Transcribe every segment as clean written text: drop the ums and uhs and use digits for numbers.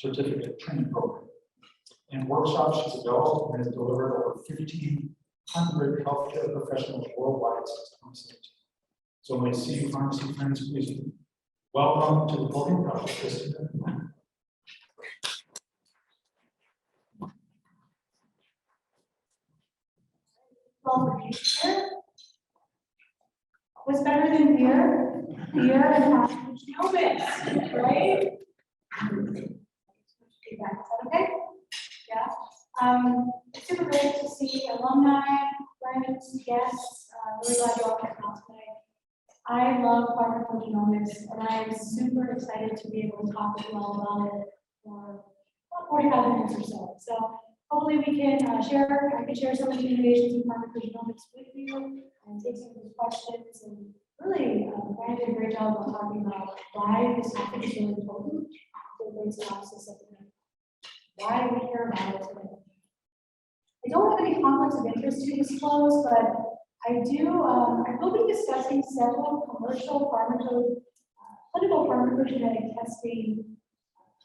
certificate training program. In workshops, she's developed and has delivered over 1,500 healthcare professionals worldwide since 2017. So my CU Pharmacy friends, please welcome to the podium, Dr. Christina. Well, here. What's better than beer? Beer and pharmacogenomics, right? Okay? Yeah. It's super great to see alumni, friends, guests. Really glad you all came out today. I love pharmacogenomics, and I am super excited to be able to talk with you all about it for about 45 minutes or so. So hopefully we can I can share some of the innovations in pharmacogenomics with you and take some of these questions. And really, Brian did a great job of talking about why this topic is really important. So a great synopsis of why we care about it today. I don't have any conflicts of interest to disclose, but I will be discussing several commercial clinical pharmacogenetic testing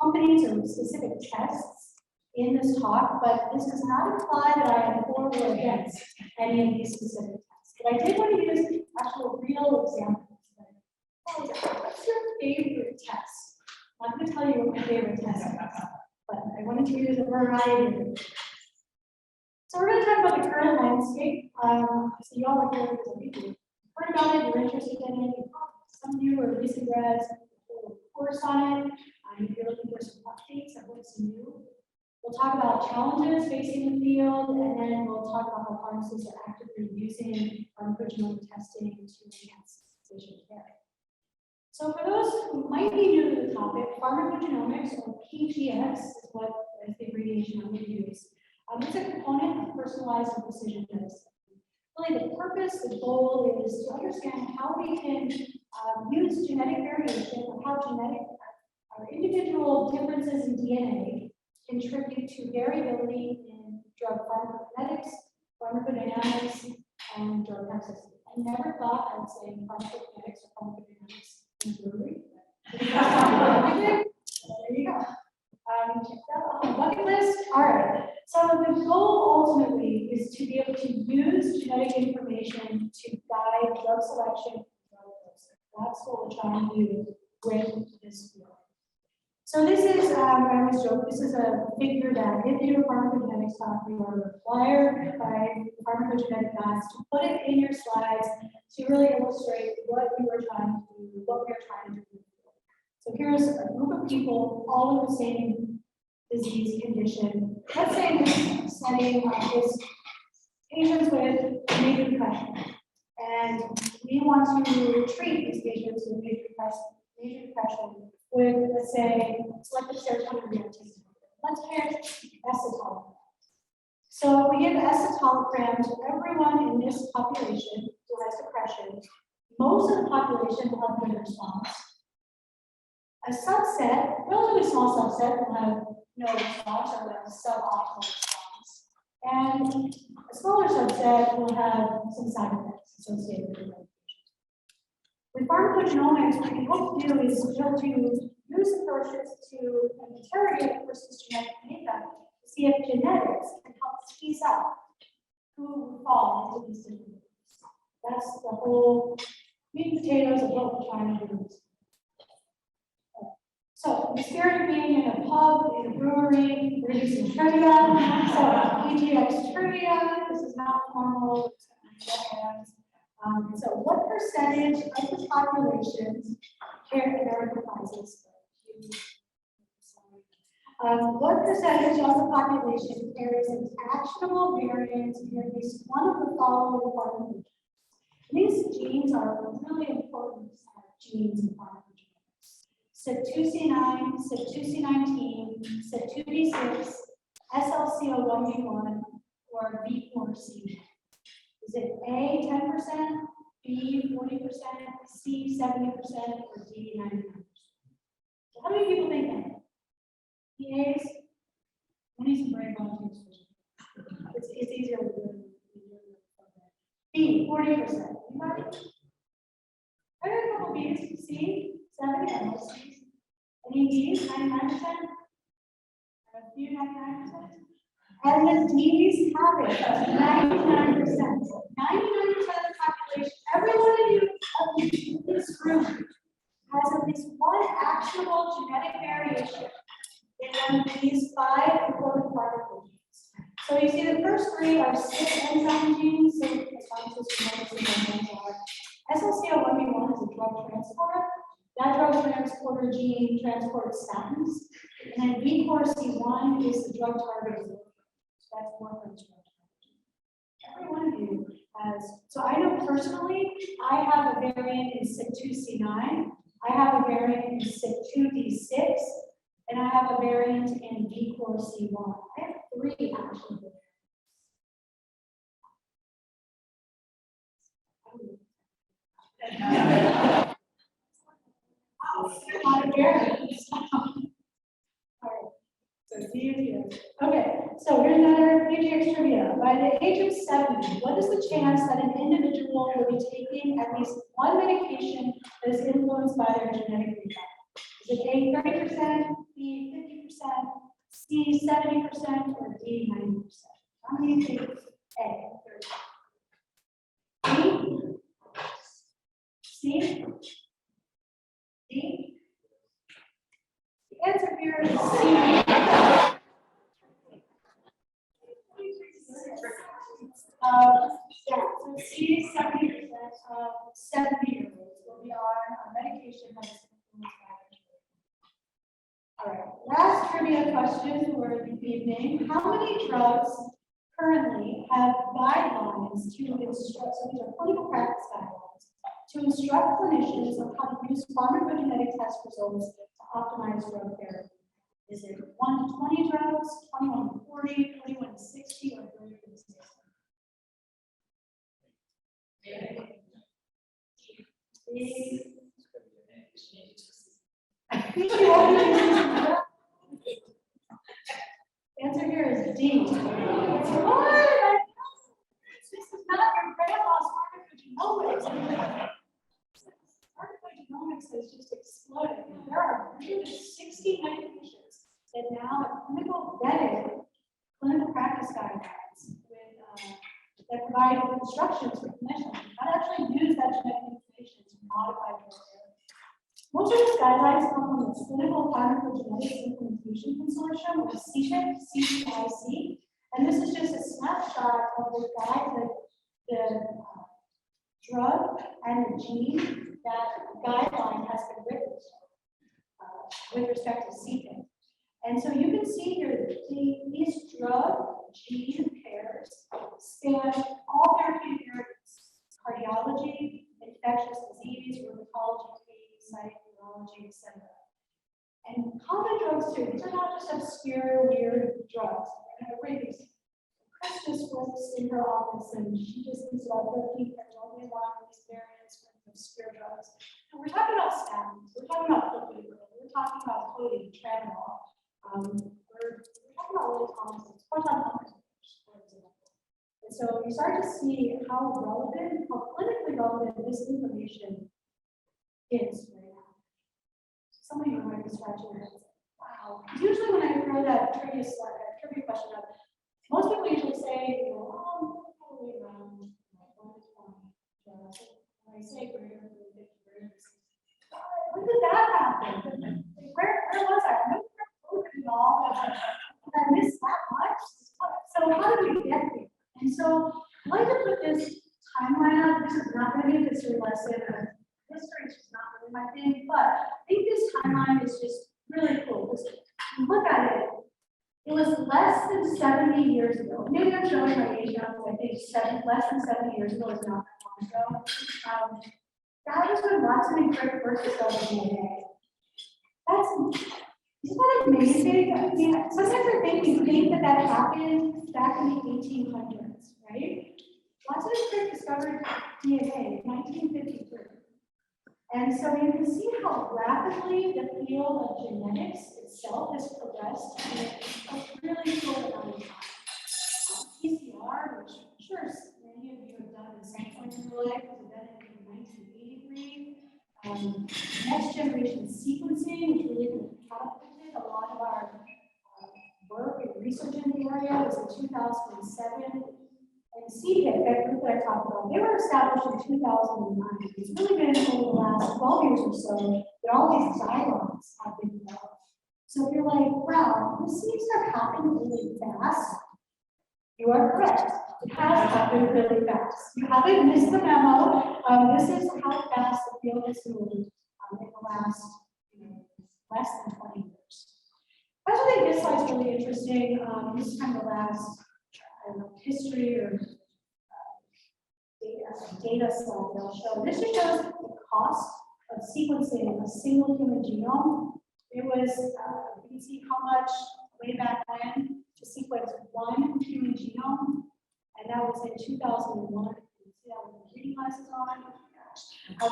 companies or specific tests in this talk, but this does not imply that I am for or against any of these specific tests. But I did want to use actual real examples. What's your favorite test? I'm not going to tell you what my favorite test is, but I wanted to use a variety. So we're going to talk about the current landscape. So y'all are here because we do. Heard about it, you're interested in it. Some of you are recent grads, a course on it. If you're looking for some updates of what's new. We'll talk about challenges facing the field, and then we'll talk about how pharmacists are actively using pharmacogenomic testing to enhance patient care. So for those who might be new to the topic, pharmacogenomics, or PGX, is what is the abbreviation I'm going to use. It's a component of personalized and precision medicine. Really, the purpose, the goal is to understand how we can use genetic variation, or how our individual differences in DNA contribute to variability in drug pharmacokinetics, pharmacodynamics, and drug toxicity. I never thought I would say pharmacokinetics or pharmacodynamics in brewery. There you go. Check that off the bucket list. All right. So the goal ultimately is to be able to use genetic information to guide drug selection and drug dosing. That's what we're trying to do with this field. So this is, I always joke, this is a figure that if you're a pharmacogenetics talk, you are required by pharmacogenetic labs to put it in your slides to really illustrate what we were trying to do, what we are trying to do. So here's a group of people, all with the same disease condition. Let's say in this setting is patients with major depression. And we want to treat these patients with major depression with, let's say, selective serotonin reactivity. Let's pair acetylcholine. So if we give acetylcholine to everyone in this population who has depression, most of the population will have a good response. A subset, relatively small subset, will have no response or a suboptimal response. And a smaller subset will have some side effects associated with it. With pharmacogenomics, what we hope to do is to use approaches to interrogate a person's genetic makeup to see if genetics can help tease out who fall into these different groups. That's the whole meat and potatoes of what we're trying to do. So, in the spirit of being in a pub, in a brewery, we're going to do some trivia. So, PGX trivia, this is not formal. So, what percentage of the population what percentage of the population carries an actionable variant in at least one of the following pharmacogenomics? These genes are really important genes in pharmacogenomics. CYP2C9, CYP2C19, CYP2D6, SLC01B1, or B4C. Is it A 10%, B 40%, C 70%, or D 99%? So how many people think that? PAs? We need some brave volunteers. It's easier with the B 40%. I heard a couple B's. C 70, and most C's. Any D's? 99%. You 99%? And the D's have it, 99%. 99% of the population, every one of you in this group has at least one actionable genetic variation in one of these 5 important particle genes. So you see the first 3 are 6 enzyme genes, so SLCL1B1 is a drug transporter. That drug transporter gene transports statins, and then VCORC1 is the drug target. So that's more for the drug target. Every one of you has, so I know personally, I have a variant in SIC2C9, I have a variant in SIC2D6, and I have a variant in VCORC1. I have 3 actually. Okay, so here's another PGX trivia. By the age of 70, what is the chance that an individual will be taking at least one medication that is influenced by their genetic makeup? Is it A, 30%, B, 50%, C, 70%, or D, 90%? How many think A, 30%? B, C, D? The answer here is C. Yeah, so C, 70% of 70-year-olds will be on a medication that is influenced by. All right, last trivia question for the evening. How many drugs currently have guidelines to instruct, so these are clinical practice guidelines, to instruct clinicians on how to use pharmacogenetic test results to optimize drug therapy? Is it 1 to 20 drugs, 21 to 40, 21 to 60, or 30 to 60? Answer here is D. What? This is not your grandma's pharmacogenomics. Pharmacogenomics has just exploded. There are 360 medications that now have clinical vetted clinical practice guidelines with that provide instructions for clinicians how to actually use that genetic information to modify drug therapy. Most of these guidelines come from the Clinical Pharmacogenomics Implementation Consortium, or CIC, and this is just a snapshot of the guide, the drug and the gene that guideline has been written with respect to CPIC. And so you can see here these drug gene pairs span all therapeutic areas: cardiology, infectious disease, rheumatology, psych, neurology, etc. And common drugs too. These are not just obscure, weird drugs. Chris just works in her office and she just thinks about 13 all these variants from obscure drugs. And we're talking about statins, we're talking about clopidogrel, we're talking about codeine, tramadol. We're talking about really common things, proton pump inhibitors, for example. And so you start to see how relevant, how clinically relevant this information is right now. Some of you might be scratching your heads. Wow. Usually when I throw that trivia question up, most people usually say, oh, probably around 1 to 20. When I say greater than 50, greater than 60. When did that happen? Where was I? I missed that much. So how did we get here? And so I'd like to put this timeline up. This is not going to be a history lesson. History is just not really my thing, but I think this timeline is just really cool. Because look at it. It was less than 70 years ago. Maybe I'm showing my age now, because I think less than 70 years ago is not that long ago. That was when Watson and Crick first discovered DNA. Isn't that amazing? I mean, sometimes I think we think that happened back in the 1800s, right? Watson and Crick discovered DNA in 1953. And so you can see how rapidly the field of genetics itself has progressed in a really short amount of time. PCR, which I'm sure many of you have done at some point in your life, was invented in 1983. Next generation sequencing, which really catapulted a lot of our work criteria was in 2007. And CPIC, that group that I talked about, they were established in 2009. It's really been over the last 12 years or so that all these guidelines have been developed. So if you're like, wow, this seems to have happened really fast, you are correct. It has happened really fast. You haven't missed the memo. This is how fast the field has moved in the last less than 20 years. I also think this slide's really interesting. This is kind of the last history or data slide that I'll show. This just shows the cost of sequencing a single human genome. It was, you can see how much way back when to sequence one human genome, and that was in 2001. You can see that with the reading glasses on.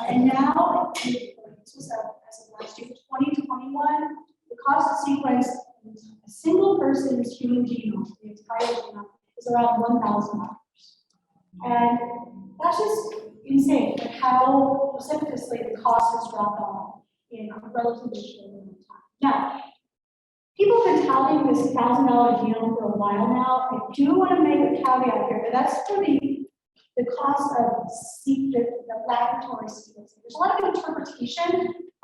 And now, this was as of last year, 2021, the cost to sequence a single person's human genome, the entire genome, is around $1,000. And that's just insane, like how precipitously the cost has dropped off in a relatively short amount of time. Now, people have been touting this $1,000 genome for a while now. I do want to make a caveat here, but that's for the cost of the laboratory sequencing. There's a lot of interpretation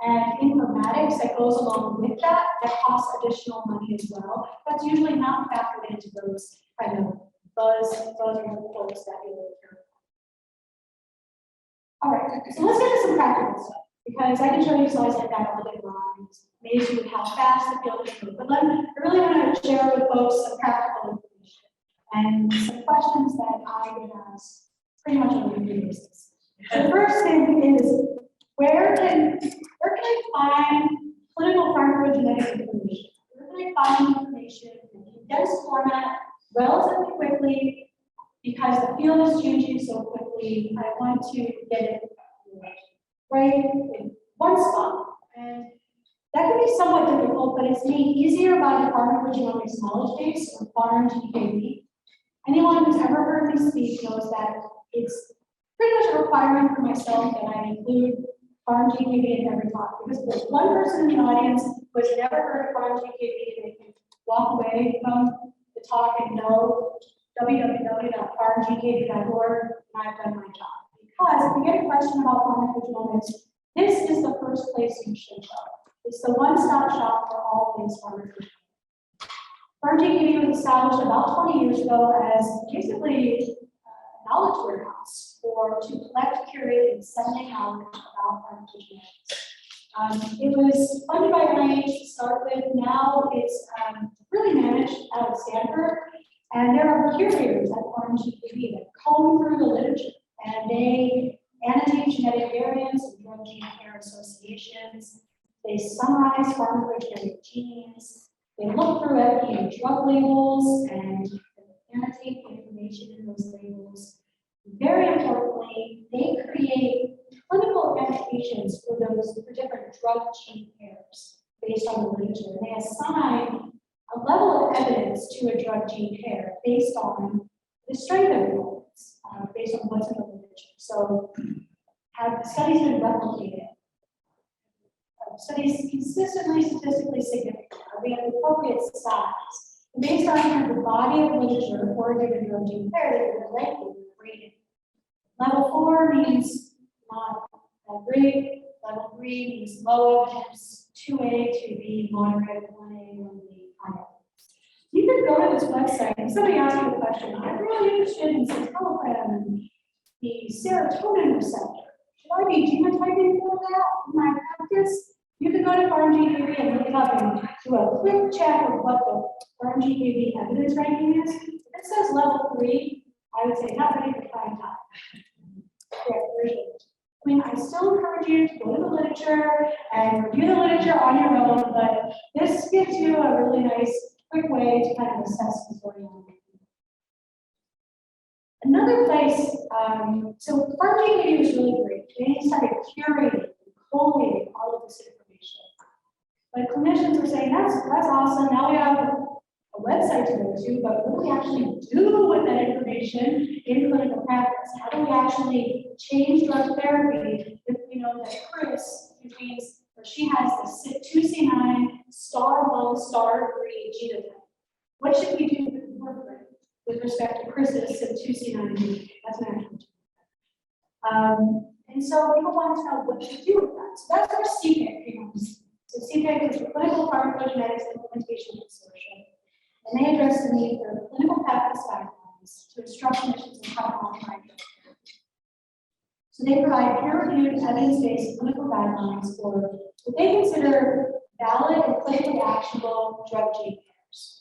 and informatics that goes along with that costs additional money as well. That's usually not factored into those kind of buzz reports that you will hear. All right, so let's get to some practical stuff, because I can show you slides like that all day long, amaze you with how fast the field is moving. But I really want to share with folks some practical information and some questions that I get asked pretty much on a weekly basis. The first thing is, where can I find clinical pharmacogenetic information? Where can I find information in condensed format relatively quickly? Because the field is changing so quickly, I want to get it right in one spot. And that can be somewhat difficult, but it's made easier by the pharmacogenomics knowledge base, or PharmGKB. Anyone who's ever heard me speak knows that it's pretty much a requirement for myself that I include PharmGKB in every talk, because if there's one person in the audience who has never heard of PharmGKB, they can walk away from the talk and know www.pharmgkb.org, and I've done my job. Because if you get a question about pharmacogenomics, this is the first place you should go. It's the one-stop shop for all things pharmacogenomics. PharmGKB was established about 20 years ago as basically a knowledge warehouse to collect, curate, and disseminate knowledge about pharmacogenomics. It was funded by NIH to start with. Now it's really managed out of Stanford. And there are curators at PharmGKB that comb through the literature, and they annotate genetic variants and drug gene pair associations. They summarize pharmacogenetic genes. They look through FDA drug labels and annotate the information in those labels. Very importantly, they create clinical annotations for different drug gene pairs based on the literature. And they assign a level of evidence to a drug gene pair based on the strength of the evidence, based on what's in the literature. So, have studies been replicated? Studies consistently statistically significant? Are they of appropriate size? And based on kind of the body of literature for a given drug gene pair, they're likely rated. Level 4 means not that great. Level 3 means low evidence. 2A, 2B, moderate, 1A, 1B. You can go to this website and somebody asks you a question. I'm really interested in citalopram and the serotonin receptor. Should I be genotyping for that in my practice? You can go to PharmGKB and look it up and do a quick check of what the PharmGKB evidence ranking is. If it says level 3, I would say not ready for prime time. Correct version. I mean, I still encourage you to go to the literature and review the literature on your own, but this gives you a really nice, quick way to kind of assess what's going on. Another place, so PharmGKB was really great. They started curating and collating all of this information. But clinicians were saying, that's awesome. Now we have a website to go to, but what do we actually do with that information in clinical practice? How do we actually change drug therapy if we know that Chris contains, or she has the 2C9 *1 *3 genotype? What should we do with respect to Chris's and 2C9? That's an actual. And so people want to know what to do with that. So that's where CPIC comes. So CPIC is the Clinical Pharmacogenetics Implementation Consortium, and they address the need for clinical practice guidelines to instruct clinicians on how to monitor. So they provide peer-reviewed, evidence-based clinical guidelines for what they consider valid and clinically actionable drug gene pairs.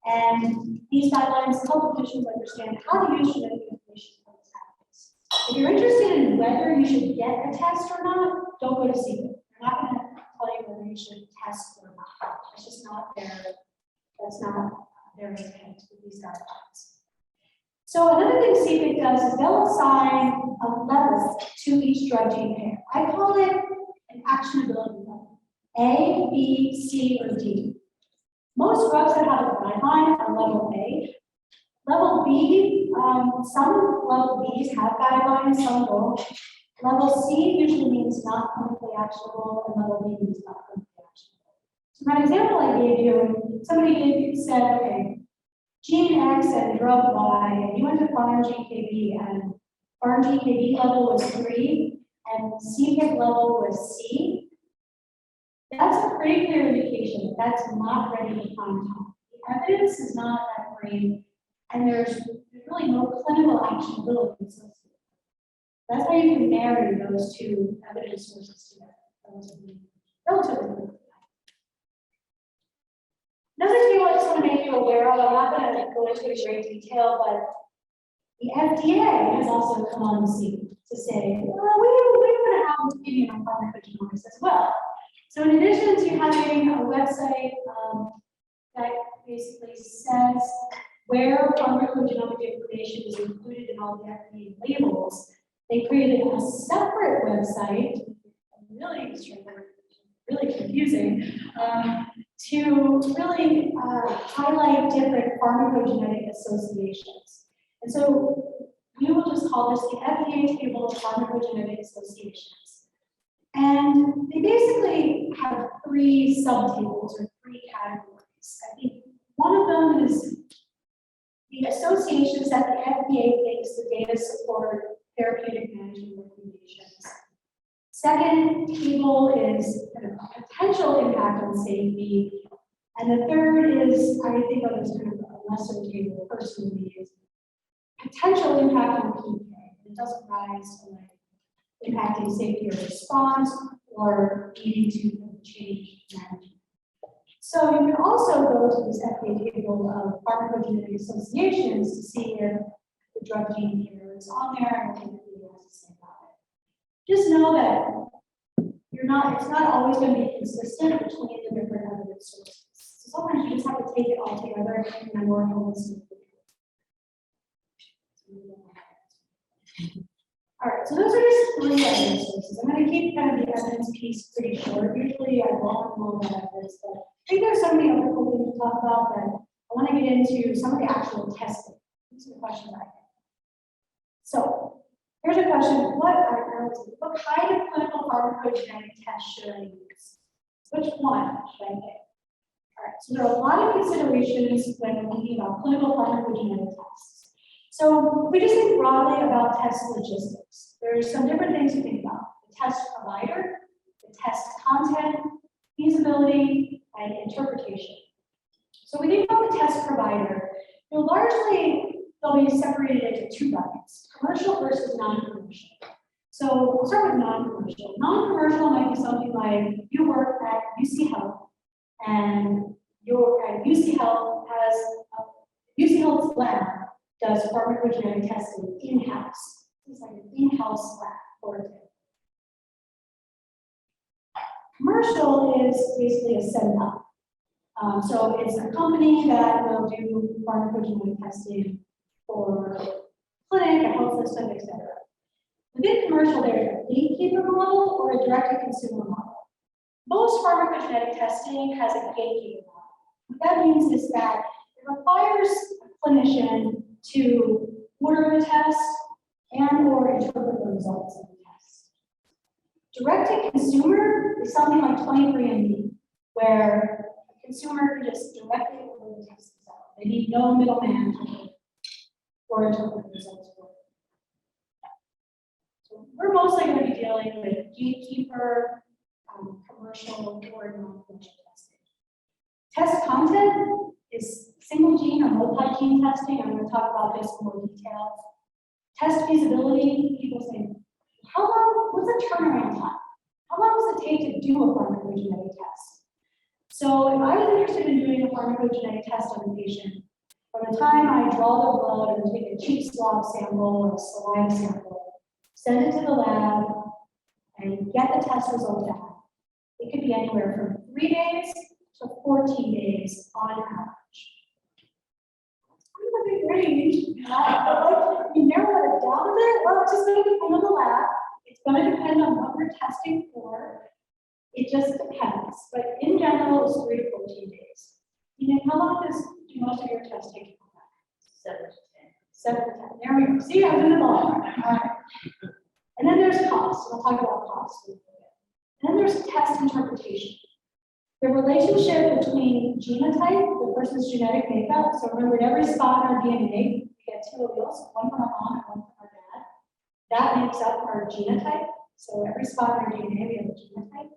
And these guidelines help clinicians understand how to use genetic information from this practice. If you're interested in whether you should get a test or not, don't go to CPIC. They're not going to tell you whether you should test or not. It's just not that's not their intent with these guidelines. So another thing CPIC does is they'll assign a level to each drug gene pair. I call it an actionability level. A, B, C, or D. Most drugs that have a guideline are level A. Level B, some level Bs have guidelines, some don't. Level C usually means not clinically actionable, and level B means not clinically actionable. So that example I gave you, somebody said, okay, gene X and drug Y, and you went to farm GKB, and farm GKB level was 3, and CPIC level was C. That's a pretty clear indication that that's not ready for prime time. The evidence is not that great, and there's really no clinical actionability associated. That's how you can marry those two evidence sources together. Relatively. Another table I just want to make you aware of, I'm not going to go into it in great detail, but the FDA has also come on the scene to say, well, we want to have an opinion on pharmacogenomics as well. So in addition to having a website that basically says where pharmacogenomic information is included in all the FDA labels, they created a separate website, really straightforward, really confusing, to really highlight different pharmacogenetic associations. And so we will just call this the FDA table of pharmacogenetic associations. And they basically have 3 subtables or 3 categories. I think one of them is the associations that the FDA thinks the data support therapeutic management recommendations. Second table is kind of potential impact on safety. And the third is, I think of as kind of a lesser table personally, is potential impact on PK. It doesn't rise to like impacting safety or response or needing to change management. So you can also go to this FDA table of pharmacogenetic associations to see if the drug gene pair is on there and what the FDA has to say about it. Just know that it's not always going to be consistent between the different evidence sources. So sometimes you just have to take it all together in a more holistic way. All right, so those are just 3 evidence sources. I'm going to keep kind of the evidence piece pretty short. Usually I won't know that evidence, but I think there's so many other cool things to talk about that I want to get into some of the actual testing. These are the questions I have. So here's a question: what kind of clinical pharmacogenetic test should I use? Which one should I pick? All right, so there are a lot of considerations when thinking about clinical pharmacogenetic tests. So if we just think broadly about test logistics, there's some different things to think about: the test provider, the test content, feasibility, and interpretation. So when we think about the test provider, they'll be separated into 2 buckets: commercial versus non-commercial. So we'll start with non-commercial. Non-commercial might be something like you work at UC Health, and you're at UC Health UC Health's lab does pharmacogenetic testing in-house. It's like an in-house lab for it. Commercial is basically a send-up. So it's a company that will do pharmacogenetic testing for clinic, a health system, etc. Within commercial, there's a gatekeeper model or a direct-to-consumer model. Most pharmacogenetic testing has a gatekeeper model. What that means is that it requires a clinician to order the test and or interpret the results of the test. Direct-to-consumer is something like 23andMe, where a consumer can just directly order the test themselves. They need no middleman or interpret the results for them. So we're mostly going to be dealing with gatekeeper, commercial, or non-commercial testing. Test content is single gene or multi-gene testing. I'm going to talk about this in more detail. Test feasibility, people say, how long, what's the turnaround time? How long does it take to do a pharmacogenetic test? So if I was interested in doing a pharmacogenetic test on a patient, from the time I draw their blood or take a cheek swab sample or a saliva sample, send it to the lab, and get the test result back, it could be anywhere from 3 days to 14 days on average. That's a big range. You narrow it down a bit, well, it's just going to depend on the lab. It's going to depend on what you're testing for. It just depends. But in general, it's 3 to 14 days. You know, how long do most of your tests take? 7 to 10. 7 to 10. There we go. See, I was in the ballpark. All right. And then there's cost. We'll talk about cost in a little bit. And then there's test interpretation. The relationship between genotype, the person's genetic makeup. So remember, in every spot in our DNA, we get 2 alleles, one from our mom and one from our dad. That makes up our genotype. So every spot in our DNA, we have a genotype.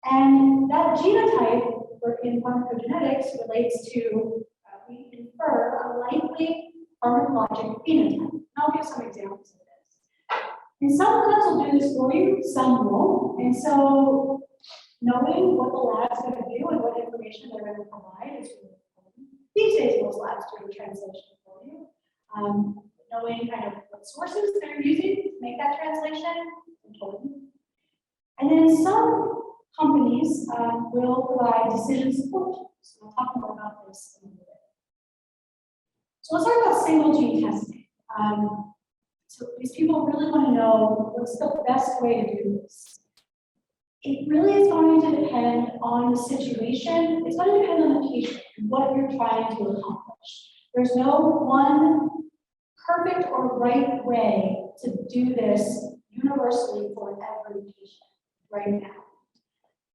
And that genotype, in pharmacogenetics, relates to, we infer a likely pharmacologic phenotype. I'll give some examples of this. And some labs will do this for you, some won't. And so knowing what the lab's going to do and what information they're going to provide is really important. These days, most labs do the translation for you. Knowing kind of what sources they're using to make that translation is important. And then some companies will provide decision support. So we'll talk more about this in a little bit. So let's talk about single gene testing. So these people really want to know what's the best way to do this. It really is going to depend on the situation. It's going to depend on the patient and what you're trying to accomplish. There's no one perfect or right way to do this universally for every patient right now.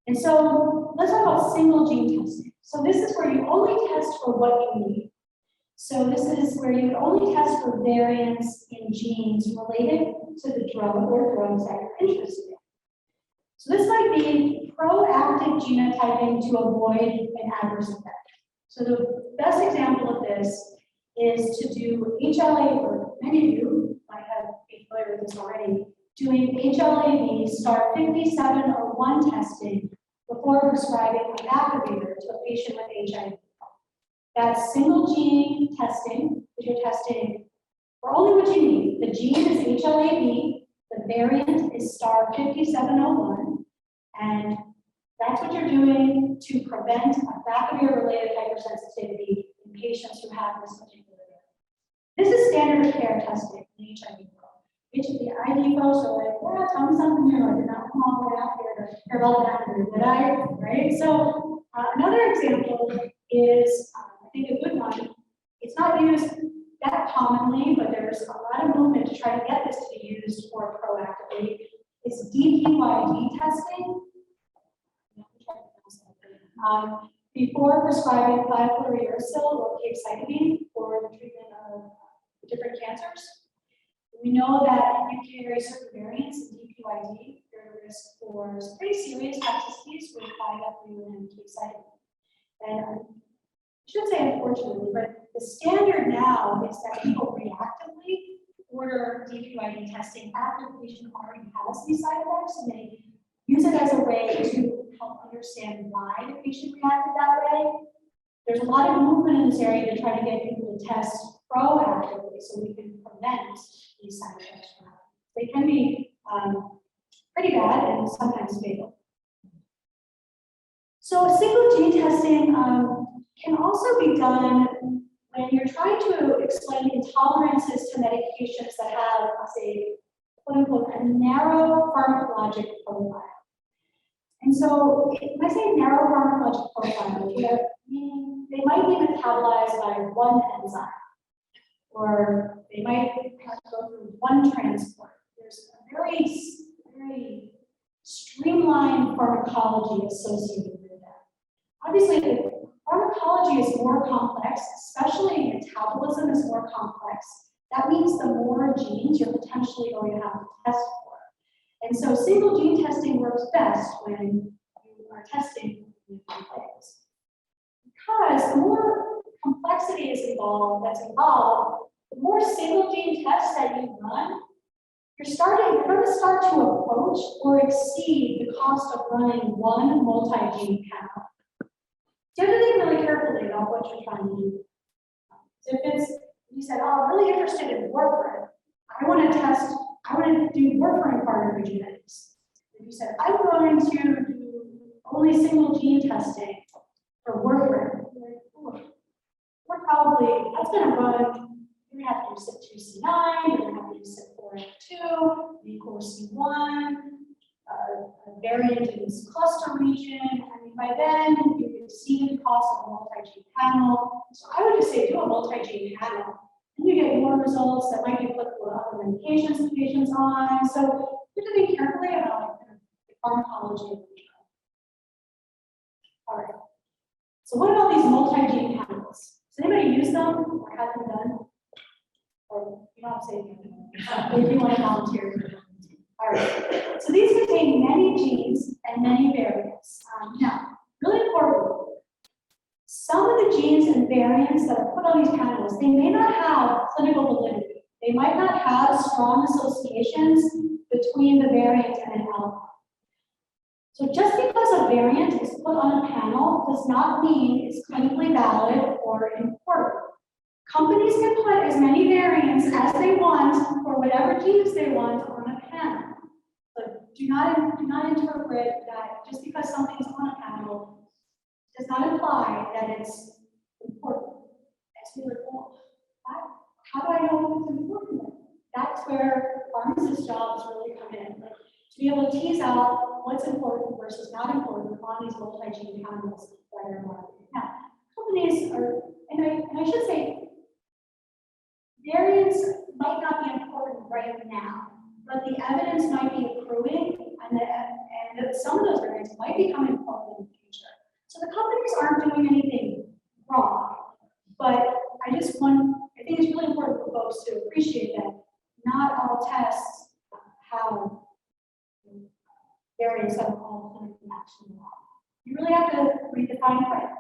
And so let's talk about single gene testing. So this is where you only test for what you need. So this is where you would only test for variants in genes related to the drug or drugs that you're interested in. So this might be proactive genotyping to avoid an adverse effect. So the best example of this is to do HLA, or many of you might have been familiar with this already, doing HLA-B star 5701 testing before prescribing a activator to a patient with HIV. That's single gene testing, that you're testing for only what you need. The gene is HLA-B, the variant is star 5701, and that's what you're doing to prevent a Vacavir-related hypersensitivity in patients who have this particular variant. This is standard of care testing in the HIV world. Each of the ID folks are like, yeah, tell me something new. I did not come all the way out here to hear about Vacavir, did I? Right? So another example is, I think a good one. It's not used that commonly, but there's a lot of movement to try to get this to be used more proactively. It's DPYD testing. Before prescribing 5-fluorouracil or capecitabine for the treatment of different cancers. We know that if you carry certain variants in DPYD, you're at risk for some pretty serious toxicities with 5-fluorouracil and capecitabine. And I should say unfortunately, but the standard now is that people reactively order DPYD testing after the patient already has these side effects, and they use it as a way to help understand why the patient reacted that way. There's a lot of movement in this area to try to get people to test proactively so we can prevent these side effects from happening. They can be pretty bad and sometimes fatal. So single gene testing can also be done when you're trying to explain intolerances to medications that have, say, quote unquote, a narrow pharmacologic profile. And so when I say narrow pharmacologic profile, meaning they might be metabolized by one enzyme, or they might have to go through one transport. There's a very streamlined pharmacology associated with that. Obviously, pharmacology is more complex, especially metabolism is more complex. That means the more genes you're potentially going to have to test for. And so single gene testing works best when you are testing new things. Because the more complexity is involved, the more single gene tests that you run, you're going to start to approach or exceed the cost of running one multi-gene panel. So you have to think really carefully about what you're trying to do. So if you said, oh, I'm really interested in warfarin, I want to do warfarin part of genetics. If you said, I'm going to do only single gene testing for warfarin, we're probably, that's going to run, you're going to have to use CYP2C9, you're going to have to use CYP4F2, V4C1, a variant in this cluster region. I mean, by then, you can see the cost of a multi-gene panel. So I would just say do a multi-gene panel. And you get more results that might be applicable to other medications the patient's on. So you have to think carefully about the pharmacology of the drug. All right. So what about these multi-gene panels? Does anybody use them or have them done? Or you don't have to say anything. If you want to volunteer. All right. So these contain many genes and many variants. Now, really important. Some of the genes and variants that are put on these panels, they may not have clinical validity. They might not have strong associations between the variant and an outcome. So just because a variant is put on a panel does not mean it's clinically valid or important. Companies can put as many variants as they want for whatever genes they want on a panel. But do not interpret that just because something's on a panel does not imply that it's important. That's really cool. How do I know if it's important? That's where pharmacist jobs really come in. Like, to be able to tease out what's important versus not important on these multi-gene panels that are marketed. Now, companies are, and I should say, variants might not be important right now, but the evidence might be accruing, and some of those variants might become important in the future. So the companies aren't doing anything wrong, but I think it's really important for folks to appreciate that not all tests have variants that are all clinically actionable. You really have to read the fine print.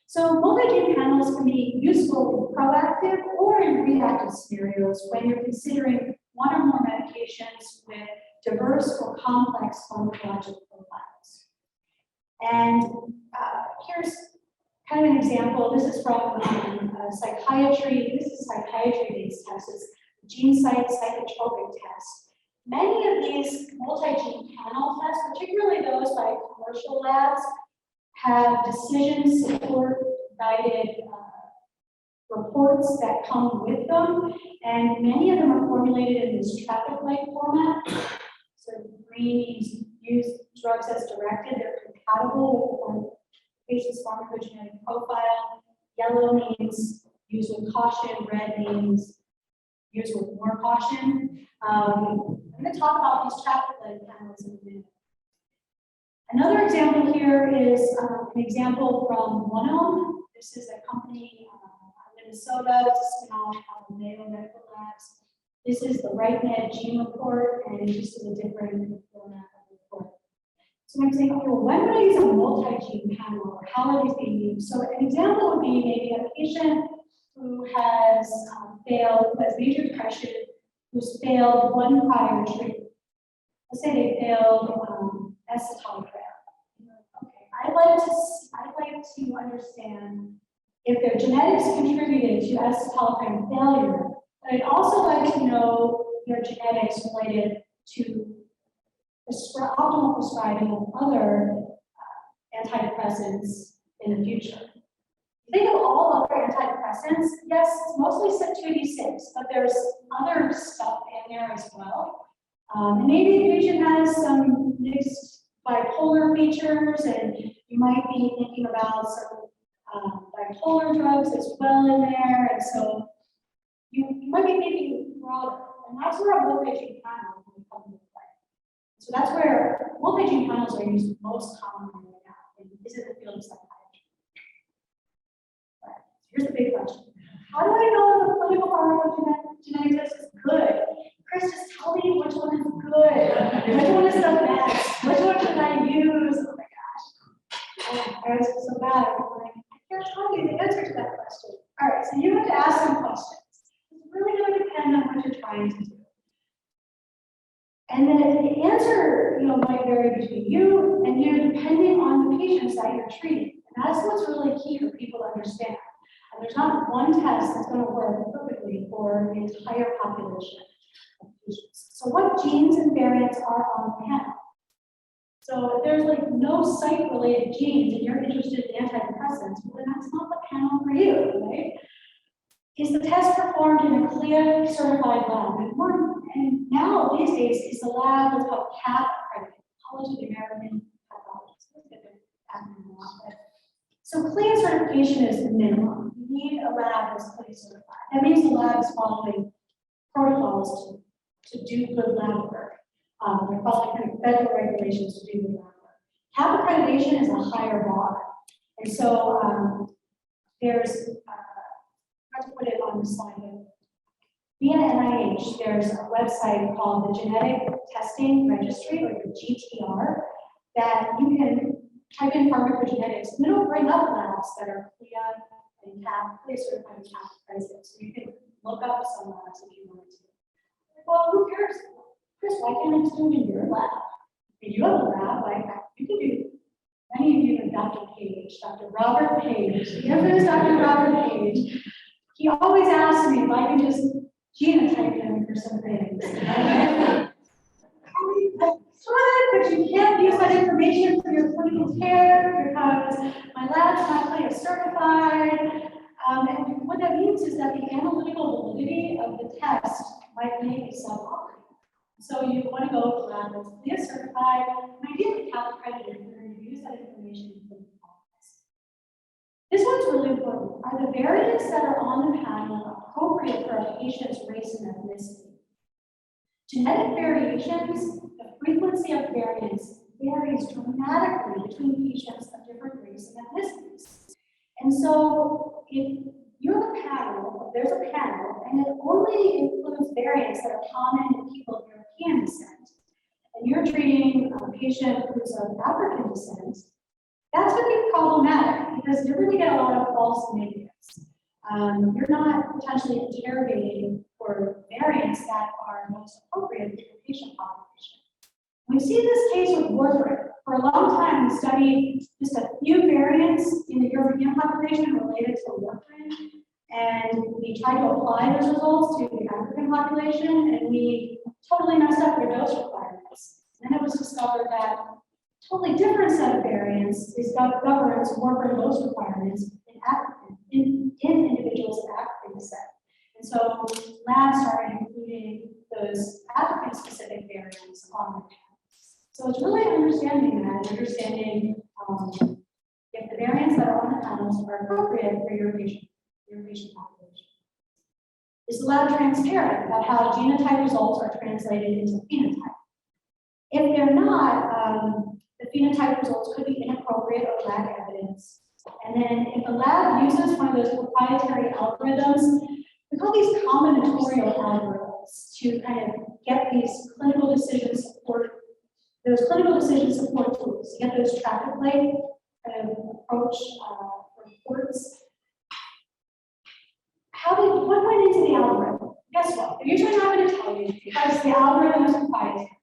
So multi-gene panels can be useful in proactive or in reactive scenarios when you're considering one or more medications with diverse or complex pharmacologic profiles. And here's kind of an example. This is from psychiatry. This is a psychiatry-based test. It's GeneSight psychotropic test. Many of these multi-gene panel tests, particularly those by commercial labs, have decision support guided reports that come with them, and many of them are formulated in this traffic light format. So green means use drugs as directed, they're compatible with the patient's pharmacogenetic profile. Yellow means use with caution, red means use with more caution. I'm going to talk about these traffic light panels in a minute. Another example here is an example from Genome. This is a company in Minnesota. It's a spin-off of Mayo Medical Labs. This is the RightMed gene report, and this is a different format of report. So I'm saying, okay, well, when would I use a multi-gene panel, or how are these being used? So an example would be maybe a patient who has major depression, who's failed one prior treatment. Let's say they failed escitalopram. Okay, I'd like to understand if their genetics contributed to escitalopram failure, but I'd also like to know their genetics related to optimal prescribing of other antidepressants in the future. Think of all other antidepressants. Yes, it's mostly CYP2D6, but there's other stuff in there as well. And maybe the patient has some mixed bipolar features, and you might be thinking about some bipolar drugs as well in there. And so you might be thinking broader, and that's where a multi-gene panel can come into play. So that's where multi-gene panels are used most commonly right now in the field of psychiatry. Here's the big question. How do I know if the clinical pharmacogenetic test is good? Chris, just tell me which one is good. Which one is the best? Which one should I use? Oh my gosh. I was so bad. I'm like, I can't tell you the answer to that question. All right, so you have to ask some questions. It's really going to depend on what you're trying to do. And then the answer, might vary between you and you, depending on the patients that you're treating. And that's what's really key for people to understand. And there's not one test that's going to work perfectly for the entire population of patients. So what genes and variants are on the panel? So if there's like no site-related genes and you're interested in antidepressants, well, then that's not the panel for you, right? Is the test performed in a CLIA certified lab? And now these days is the lab that's called CAP accredited, College of the American Pathologists. So CLIA certification is the minimum. You need a lab that's CLIA certified. That means the lab is following protocols to do good lab work. They're following kind of federal regulations to do good lab work. CAP accreditation is a higher bar. And so there's to put it on the slide. Via NIH, there's a website called the Genetic Testing Registry, or the GTR, that you can type in pharmacogenetics, and it'll bring up labs that are CLIA and CLIA certified and CAP accredited. So you can look up some labs if you want to. Well, who cares? Chris, why can't I just do it in your lab? If you have a lab, you can do. Many of you know Dr. Page, Dr. Robert Page. You know who's Dr. Robert Page? He always asks me if I can just genotype him for some things. But you can't use that information for your clinical care because my lab's not CLIA certified. And what that means is that the analytical validity of the test might be suboptimal. So you want to go with a lab that's CLIA certified, and ideally CAP accredited, and then use that information for the test. This one's really important. Are the variants that are on the panel appropriate for a patient's race and ethnicity? Genetic variations, the frequency of variants varies dramatically between patients of different races and ethnicities. And so if you're the panel, there's a panel, and it only includes variants that are common in people of European descent, and you're treating a patient who's of African descent, that's going to be problematic because you're going to get a lot of false negatives. You're not potentially interrogating for variants that are most appropriate for your patient population. We see this case with warfarin. For a long time, we studied just a few variants in the European population related to warfarin, and we tried to apply those results to the African population, and we totally messed up their dose requirements. And then it was discovered that a totally different set of variants governs warfarin dose requirements in individuals of African descent. And so labs started including those African-specific variants on the panels. So it's really understanding that, understanding if the variants that are on the panels are appropriate for your patient population. Is the lab transparent about how genotype results are translated into phenotype? If they're not, the phenotype results could be inappropriate or lack evidence. And then if the lab uses one of those proprietary algorithms, we call these combinatorial algorithms to kind of get these clinical decision support, those clinical decision support tools, to get those traffic light kind of approach reports. What went into the algorithm? Guess what? They're usually not going to tell you because the algorithm is proprietary.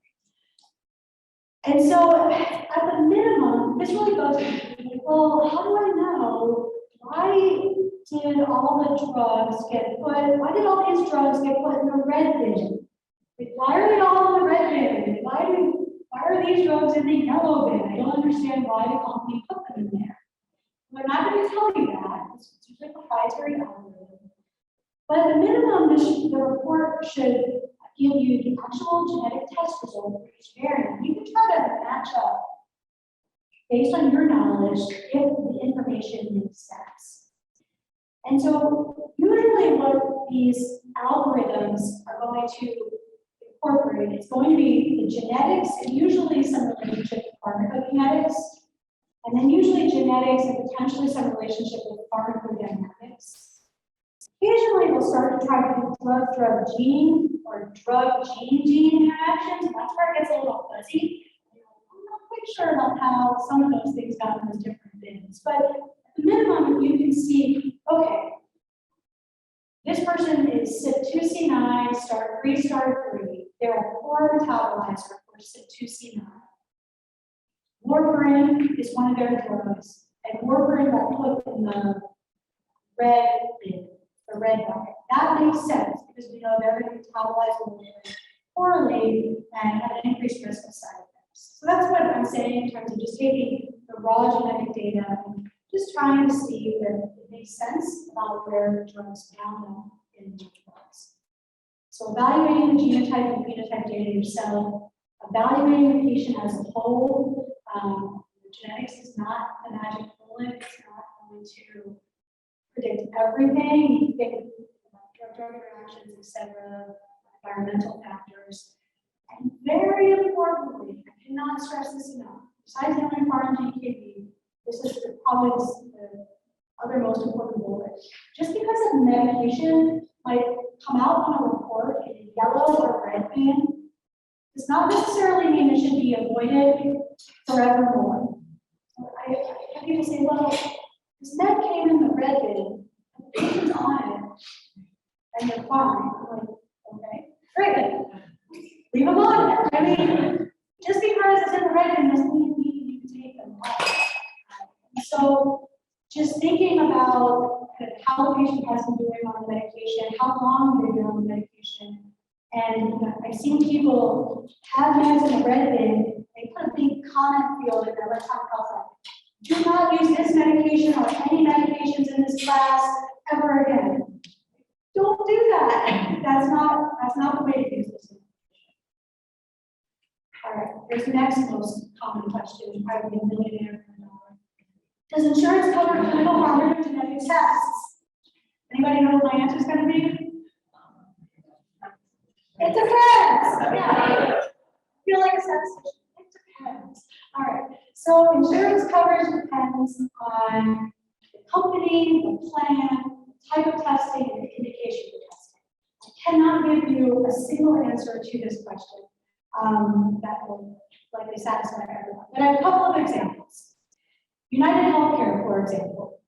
And so, at the minimum, this really goes to, well, how do I know why did all these drugs get put in the red bin? Like, why are they all in the red bin? Why are these drugs in the yellow bin? I don't understand why the company put them in there. We're not going to tell you that. It's usually a proprietary algorithm. But at the minimum, the report should give you the actual genetic test result for each variant. You can try to match up based on your knowledge if the information makes sense. And so usually what these algorithms are going to incorporate is going to be the genetics and usually some relationship to pharmacogenetics, and then usually genetics and potentially some relationship with pharmacodynamics. this. Occasionally, we'll start to try to do drug-drug gene or drug-gene-gene interactions, and that's where it gets a little fuzzy. I'm not quite sure about how some of those things got in those different bins, but at the minimum, you can see, okay, this person is CYP2C9, star 3, star 3. They're a poor metabolizer for CYP2C9. Warfarin is one of their drugs, and warfarin got put in the red bin, the red bucket. That makes sense because we know they're going to metabolize warfarin poorly and have an increased risk of side effects. So that's what I'm saying in terms of just taking the raw genetic data and just trying to see if it makes sense about where drugs found them in the drugs. So evaluating the genotype and phenotype data yourself, evaluating the patient as a whole. Genetics is not a magic bullet. It's not going to predict everything. You think about drug interactions, etc., environmental factors. And very importantly, I cannot stress this enough, besides Inline Farm GKB, this is probably the other most important bullet. Just because a medication might come out on a report in a yellow or red bin does not necessarily mean it should be avoided forevermore. I have people say, well, this med came in the red bin, and the patient's on it, and they're fine. I'm like, okay, great. Leave them on it. I mean, just because it's in the red bin doesn't mean you can take them off. So just thinking about kind of how the patient has been doing on the medication, how long they've been on the medication. And I've seen people have meds in the red bin, they put a big comment field in their electronic health record. Do not use this medication or any medications in this class ever again. Don't do that. That's not the way to use this. All right, here's the next most common question, probably a millionaire. Does insurance cover clinical pharmacogenetic tests? Anybody know what my answer is going to be? It depends. Yeah. I feel like a statistician. It depends. All right. So insurance coverage depends on the company, the plan, the type of testing, and the indication for testing. I cannot give you a single answer to this question that will likely satisfy everyone. But I have a couple of examples. United Healthcare, for example.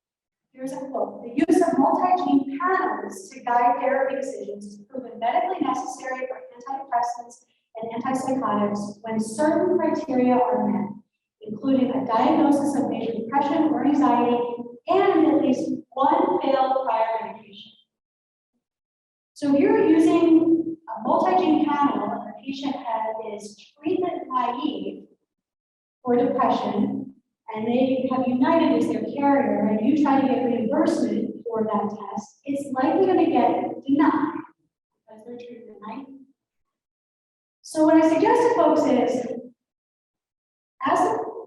Here's a quote. The use of multi-gene panels to guide therapy decisions is proven medically necessary for antidepressants and antipsychotics when certain criteria are met, including a diagnosis of major depression or anxiety and at least one failed prior medication. So if you're using a multi-gene panel and the patient is treatment naive for depression, and they have United as their carrier, and you try to get reimbursement for that test, it's likely going to get denied because they're treatment naive. So what I suggest to folks is,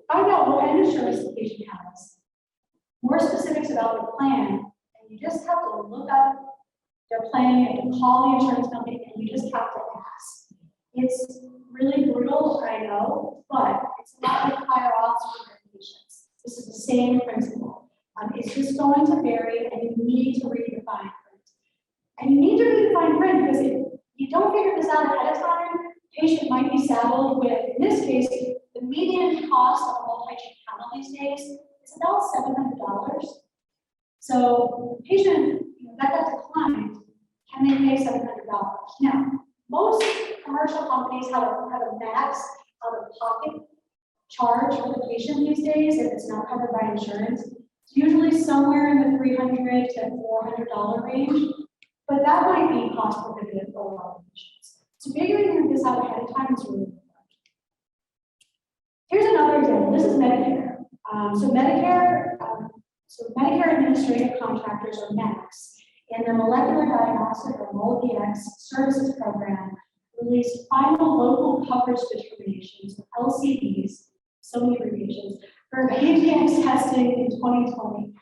find out what kind of insurance the patient has, more specifics about the plan, and you just have to look up their plan, you have to call the insurance company, and you just have to ask. It's really brutal, I know, but it's a lot like prior auths for their patients. This is the same principle. It's just going to vary, and you need to read the fine print. And you need to read the fine print because if you don't figure this out ahead of time, the patient might be saddled with, in this case, the median cost of a multi-gene panel these days is about $700. So the patient, that got declined, can they pay $700? Now, most commercial companies have a max out-of-pocket charge for the patient these days if it's not covered by insurance. It's usually somewhere in the $300 to $400 range, but that might be cost prohibitive for a lot of patients. So figuring this out ahead of time is really important. Here's another example. This is Medicare. Medicare Administrative Contractors, or MACs, in the Molecular Diagnostic or MolDX Services Program, released final local coverage determinations, or LCDs, so many abbreviations, for PGX testing in 2020.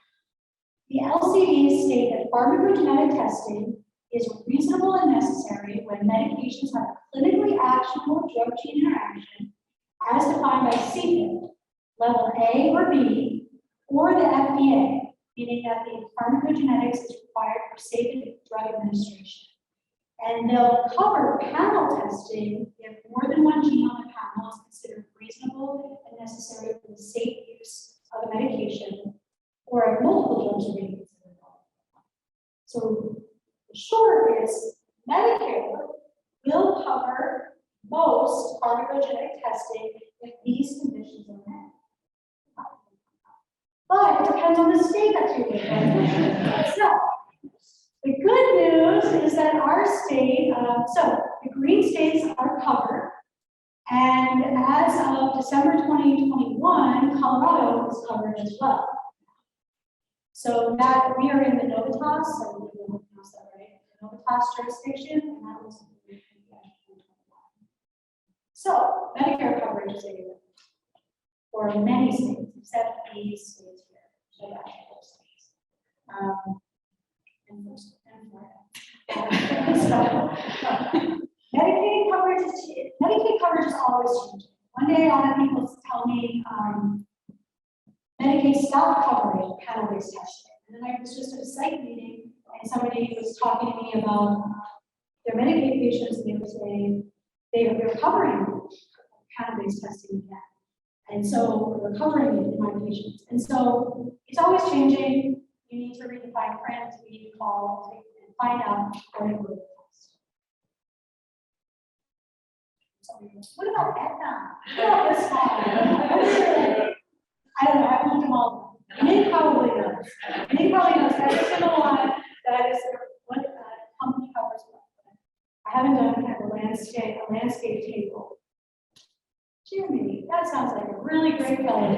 The LCDs state that pharmacogenetic testing is reasonable and necessary when medications have a clinically actionable drug-gene interaction as defined by CPIP, level A or B, or the FDA, meaning meaning that the pharmacogenetics is required for safe drug administration. And they'll cover panel testing if more than one gene on the panel is considered reasonable and necessary for the safe use of a medication, or if multiple drugs are being considered. So the short is Medicare will cover most pharmacogenetic testing if these conditions are met. But it depends on the state that you live in. So, the good news is that our state, so the green states are covered, and as of December 2021, Colorado is covered as well. So that we are in the Novitas, so we will pronounce that right, the Novitas jurisdiction, and that was so Medicare coverage is able for many states, except these states here, so that's those states. And Florida. Medicaid coverage is always changing. One day, a lot of people tell me Medicaid stopped covering panel-based testing, and then I was just at a site meeting, and somebody was talking to me about their Medicaid patients, and they were saying they're covering panel-based testing again. And so we're covering it in my patients. And so it's always changing. You need to read the fine print, you need to call and find out what it will cost. What about Aetna? What about this one? I don't know, I haven't looked them all. Nick probably knows. Nick probably knows every single one that is what company covers what. I haven't done a landscape table. Jimmy, that sounds like a really great fellow.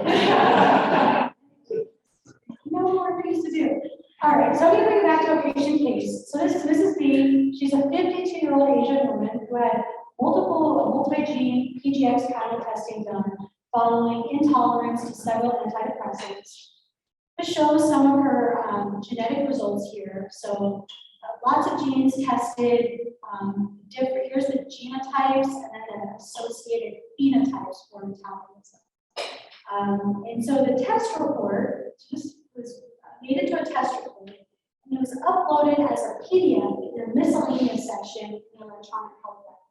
No more things to do. All right, so I'm going to bring it back to a patient case. So this is B. She's a 52-year-old Asian woman who had multi-gene PGX panel testing done following intolerance to several antidepressants. This shows some of her genetic results here. So lots of genes tested, different. Here's the genotypes and then the associated phenotypes for metabolism. And so the test report just was made into a test report, and it was uploaded as a PDF in the miscellaneous section in the electronic health record.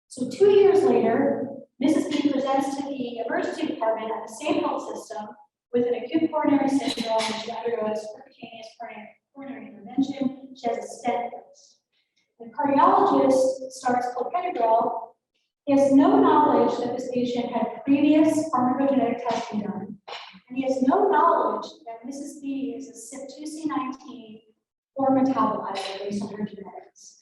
So 2 years later, Mrs. B presents to the emergency department at the same health system with an acute coronary syndrome, and she undergoes percutaneous coronary intervention. She has a stent placed. The cardiologist starts clopidogrel. He has no knowledge that this patient had previous pharmacogenetic testing done, and he has no knowledge that Mrs. B is a CYP2C19 or metabolizer based on her genetics.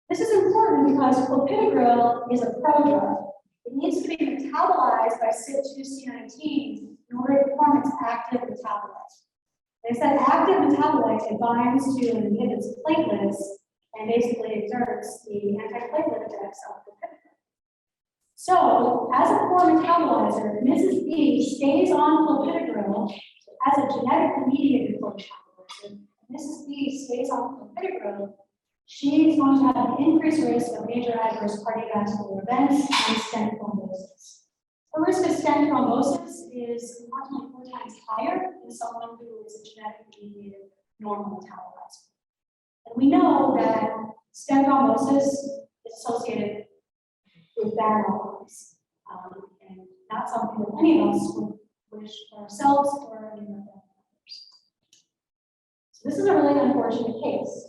This is important because clopidogrel is a prodrug. It needs to be metabolized by CYP2C19 in order to form its active metabolite. It's that active metabolite that binds to and inhibits platelets and basically exerts the antiplatelet effects of clopidogrel. So, as a core metabolizer, Mrs. B stays on clopidogrel as a genetically mediated core metabolizer. Mrs. B stays on clopidogrel. She is going to have an increased risk of major adverse cardiovascular events and stent thrombosis. The risk of stent thrombosis is approximately 4 times higher than someone who is a genetically mediated normal metabolizer. And we know that stent thrombosis is associated with bad outcomes, and not something that any of us would wish for ourselves or any of our family members. So this is a really unfortunate case.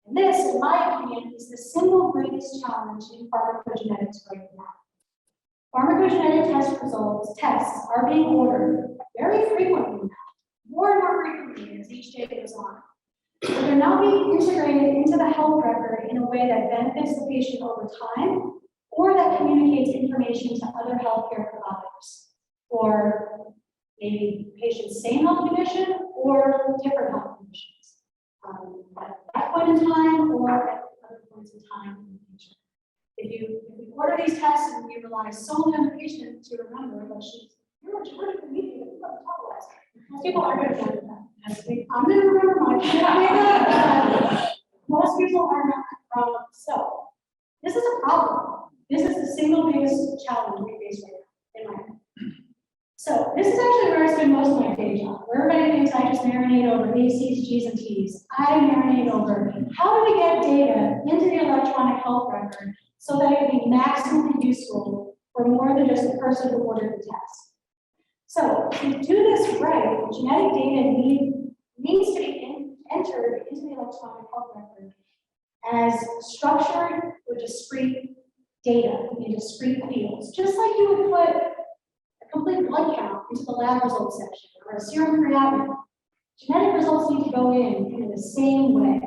And this, in my opinion, is the single greatest challenge in pharmacogenetics right now. Pharmacogenetic tests are being ordered very frequently now, more and more frequently as each day goes on. But they're now being integrated into the health record in a way that benefits the patient over time, or that communicates information to other healthcare providers, or maybe the patient's same health condition or different health conditions. At that point in time or at other points in time in the future. If we order these tests and we rely solely on the patient to remember that you're a genetically mediated metabolizer, most people aren't going to remember that. I'm going to remember my most people are not. So this is a problem. This is the single biggest challenge we face right now in my opinion. So this is actually where I spend most of my day job. Where everybody thinks I just marinate over A, C's, G's, and T's. I marinate over how do we get data into the electronic health record so that it can be maximally useful for more than just the person who ordered the test. So to do this right, genetic data needs to be entered into the electronic health record as structured or discrete data in discrete fields, just like you would put a complete blood count into the lab results section or a serum creatinine. Genetic results need to go in the same way.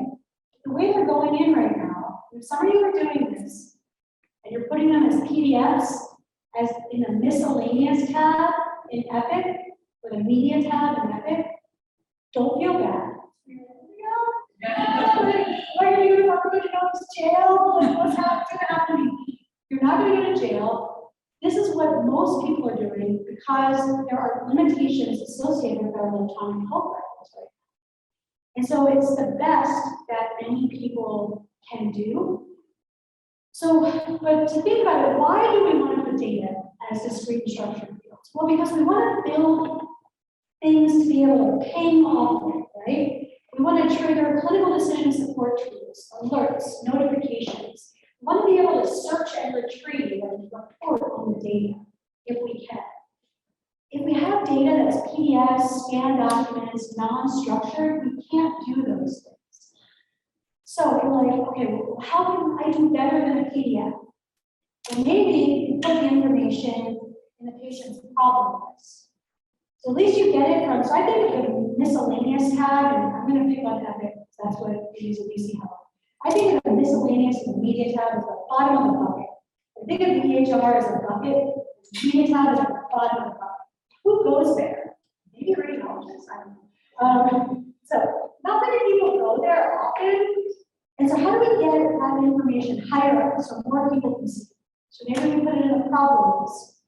The way they're going in right now, if some of you are doing this and you're putting them as PDFs, as in the miscellaneous tab in Epic, or the media tab in Epic, don't feel bad. What are you doing? Are we going to go to jail? What's happening? You're not going to go to jail. This is what most people are doing because there are limitations associated with our electronic health records, right? And so it's the best that many people can do. So, but to think about it, why do we want to put data as discrete and structured fields? Well, because we want to build things to be able to ping off of, right? We want to trigger clinical decision support tools, alerts, notifications. We want to be able to search and retrieve and report on the data if we can. If we have data that's PDFs, scanned documents, non-structured, we can't do those things. So you're like, okay, well, how can I do better than a PDF? Well, maybe you put the information in the patient's problem list. So at least you get it from, so I think of the miscellaneous tab, and I'm going to pick on Epic, because that's what they use at UC Health. I think of the miscellaneous and the media tab as the bottom of the bucket. I think of the EHR as a bucket, the media tab is at the bottom of the bucket. Who goes there? Maybe radiologists, I don't know. So not many people go there often. And so how do we get that information higher up so more people can see? So maybe we put it in the problem list.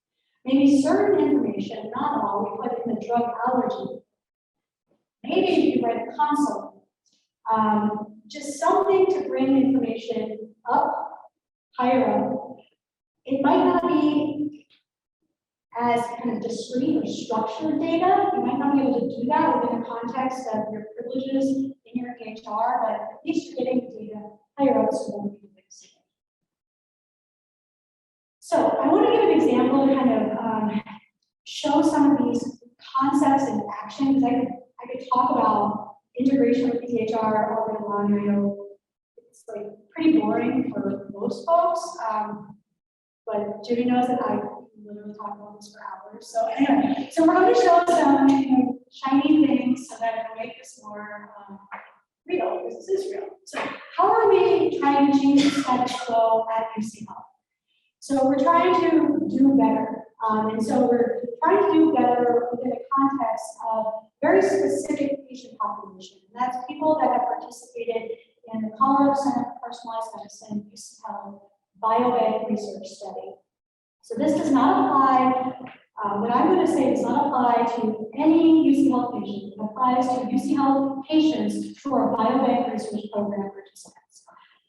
Maybe certain information, not all, we put in the drug allergy. Maybe you write a consult. Just something to bring information up, higher up. It might not be as kind of discrete or structured data. You might not be able to do that within the context of your privileges in your EHR, but at least you're getting the data higher up so more people can see it. So I want to give an example to kind of show some of these concepts in action, because I could talk about integration with EHR all day long. I know it's like pretty boring for most folks, but Judy knows that I literally talk about this for hours. So anyway, so we're going to show some shiny things so that it'll make this more real, because this is real. So how are we trying to change the status quo at UC Health? So we're trying to do better. And so we're trying to do better within the context of very specific patient population. And that's people that have participated in the Colorado Center for Personalized Medicine, UC Health Biobank Research Study. So this does not apply, what I'm going to say does not apply to any UC Health patient. It applies to UC Health patients who are Biobank Research Program participants.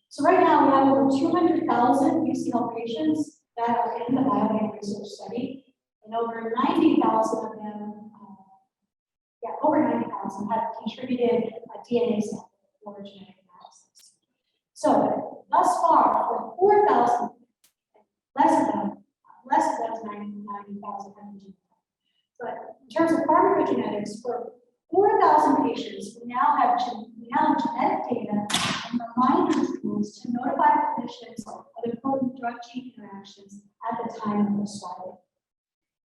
So right now we have over 200,000 UC Health patients that are in the Biobank Research Study, and over 90,000 of them, over 90,000 have contributed a DNA sample for genetic analysis. So thus far, for 4,000, less of those 90,000 have been. But in terms of pharmacogenetics, for 4,000 patients, we now have genetic data and reminder tools to notify clinicians of important drug-gene interactions at the time of prescribing.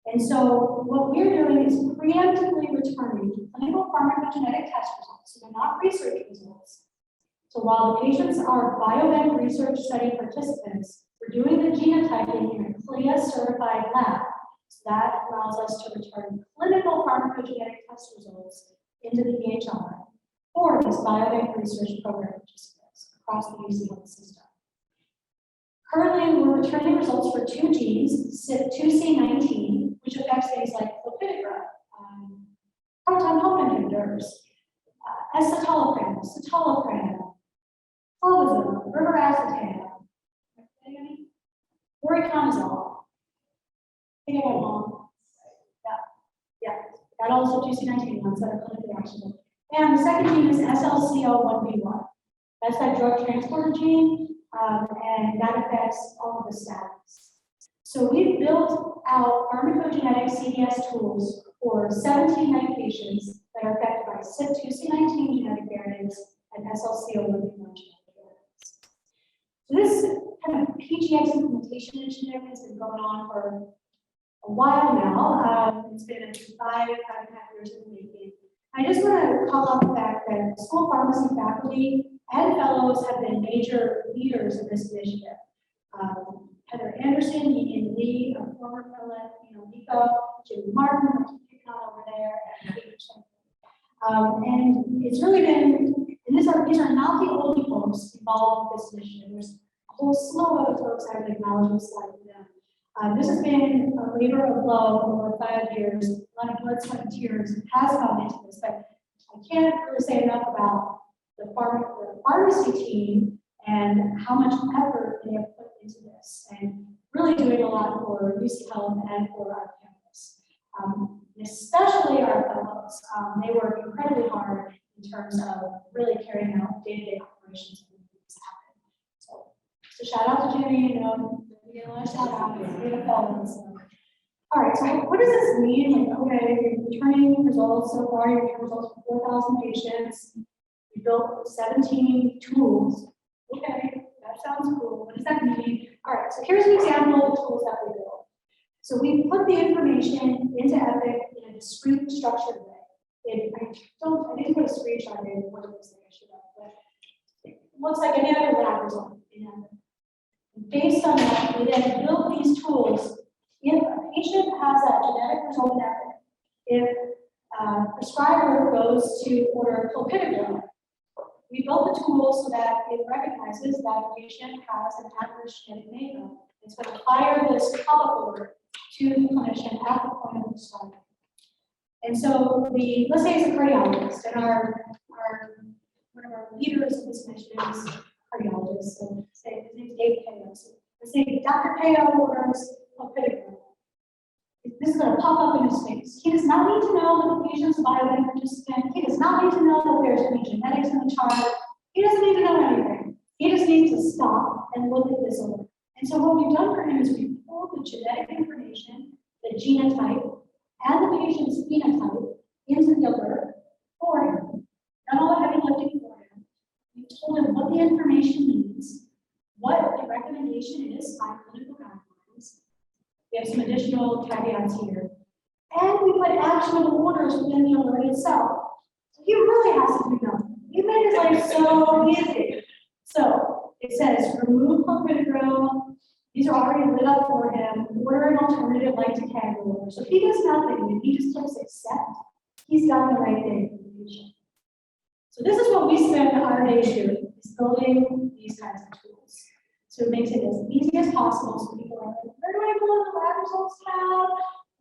And so what we're doing is preemptively returning clinical pharmacogenetic test results, so they're not research results. So while the patients are biobank research study participants, we're doing the genotyping in a CLIA-certified lab. So that allows us to return clinical pharmacogenetic test results into the EHR for these biobank research program participants across the UC Health system. Currently, we're returning results for two genes, CYP2C19, which affects things like clopidogrel, proton pump inhibitors, escitalopram, citalopram, clobazam, rivaroxaban, voriconazole. I think I got long. Yeah. That also 2C19 ones that are clinically actionable. And the second gene is SLCO1B1. That's that drug transporter gene, and that affects all of the status. So we've built out pharmacogenetic CDS tools for 17 medications that are affected by CYP2C19 genetic variants and SLCO1B1 genetic variants. So this kind of PGX implementation initiative has been going on for a while now. It's been 5.5 years in the making. I just want to call out the fact that school pharmacy faculty and fellows have been major leaders in this initiative. Heather Anderson, Ian Lee, a former fellow, Nico, Jim Martin, kicking on over there, and it's really been, and these are not the only folks involved with this initiative. There's a whole slew of other folks I would acknowledge this slide for them. This has been a labor of love over 5 years. A lot of blood, sweat, and tears has gone into this, but I can't really say enough about the pharmacy team and how much effort they have put into this, and really doing a lot for UC Health and for our campus. Especially our fellows, they work incredibly hard in terms of really carrying out day-to-day operations and making this happen. So shout out to Jimmy, we get a lot of shout out to the fellows. All right, so what does this mean? Like, okay, you're returning results so far, you return results for 4,000 patients. You built 17 tools. Okay, that sounds cool. What does that mean? All right, so here's an example of the tools that we built. So we put the information into Epic in a discrete, structured way. I didn't put a screenshot in what it looks like. I should have, but it looks like any other lab result in Epic. Based on that, we then built these tools. If a patient has that genetic result in Epic, if a prescriber goes to order clopidogrel, we built the tool so that it recognizes that the patient has an adverse genetic makeup. It's going to fire this pop-up alert to the clinician at the point of prescribing. And so let's say it's a cardiologist, and one of our leaders of this mission is a cardiologist. So say his name's Dave Payo. So let's say Dr. Payo orders clopidogrel. This is going to pop up in his face. He does not need to know that the patient's a biobank participant. He does not need to know that there's any genetics in the chart. He doesn't need to know anything. He just needs to stop and look at this alert. And so what we've done for him is we've pulled the genetic information, the genotype, and the patient's phenotype into the alert for him. Done all the heavy lifting for him. We've told him what the information means, what the recommendation is by clinical guidelines. We have some additional caveats here. And we put actionable orders within the alert itself. So he really has to do nothing. You made his life so easy. So it says remove clopidogrel. These are already lit up for him. Order an alternative like ticagrelor. So if he does nothing and he just clicks accept, he's done the right thing for the patient. So this is what we spend our days doing, is building these kinds of tools. So it makes it as easy as possible so people are like, where do I pull in the lab results tab?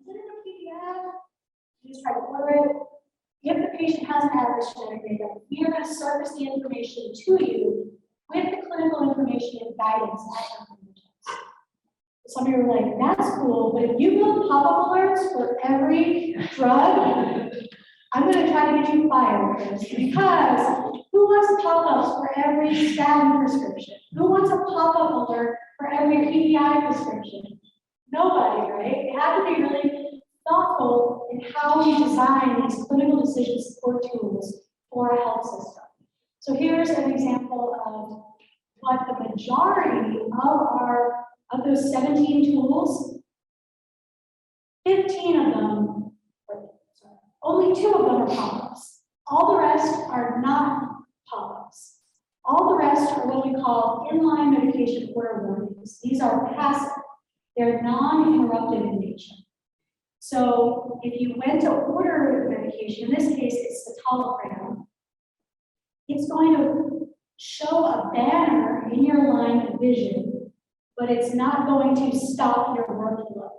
Is it in a PDF? You just try to order it. If the patient has an adverse genetic makeup, we are going to surface the information to you with the clinical information and guidance at your fingertips. Some of you are like, that's cool, but if you build pop-up alerts for every drug, I'm going to try to get you fired, because who wants pop-ups for every statin prescription? Who wants a pop-up alert for every PPI prescription? Nobody, right? You have to be really thoughtful in how we design these clinical decision support tools for a health system. So here's an example of what the majority of those 17 tools, 15 of them, only 2 of them are pop-ups. All the rest are not pop-ups. All the rest are what we call inline medication order warnings. These are passive. They're non-interrupted in nature. So if you went to order medication, in this case it's citalopram, it's going to show a banner in your line of vision, but it's not going to stop your workflow.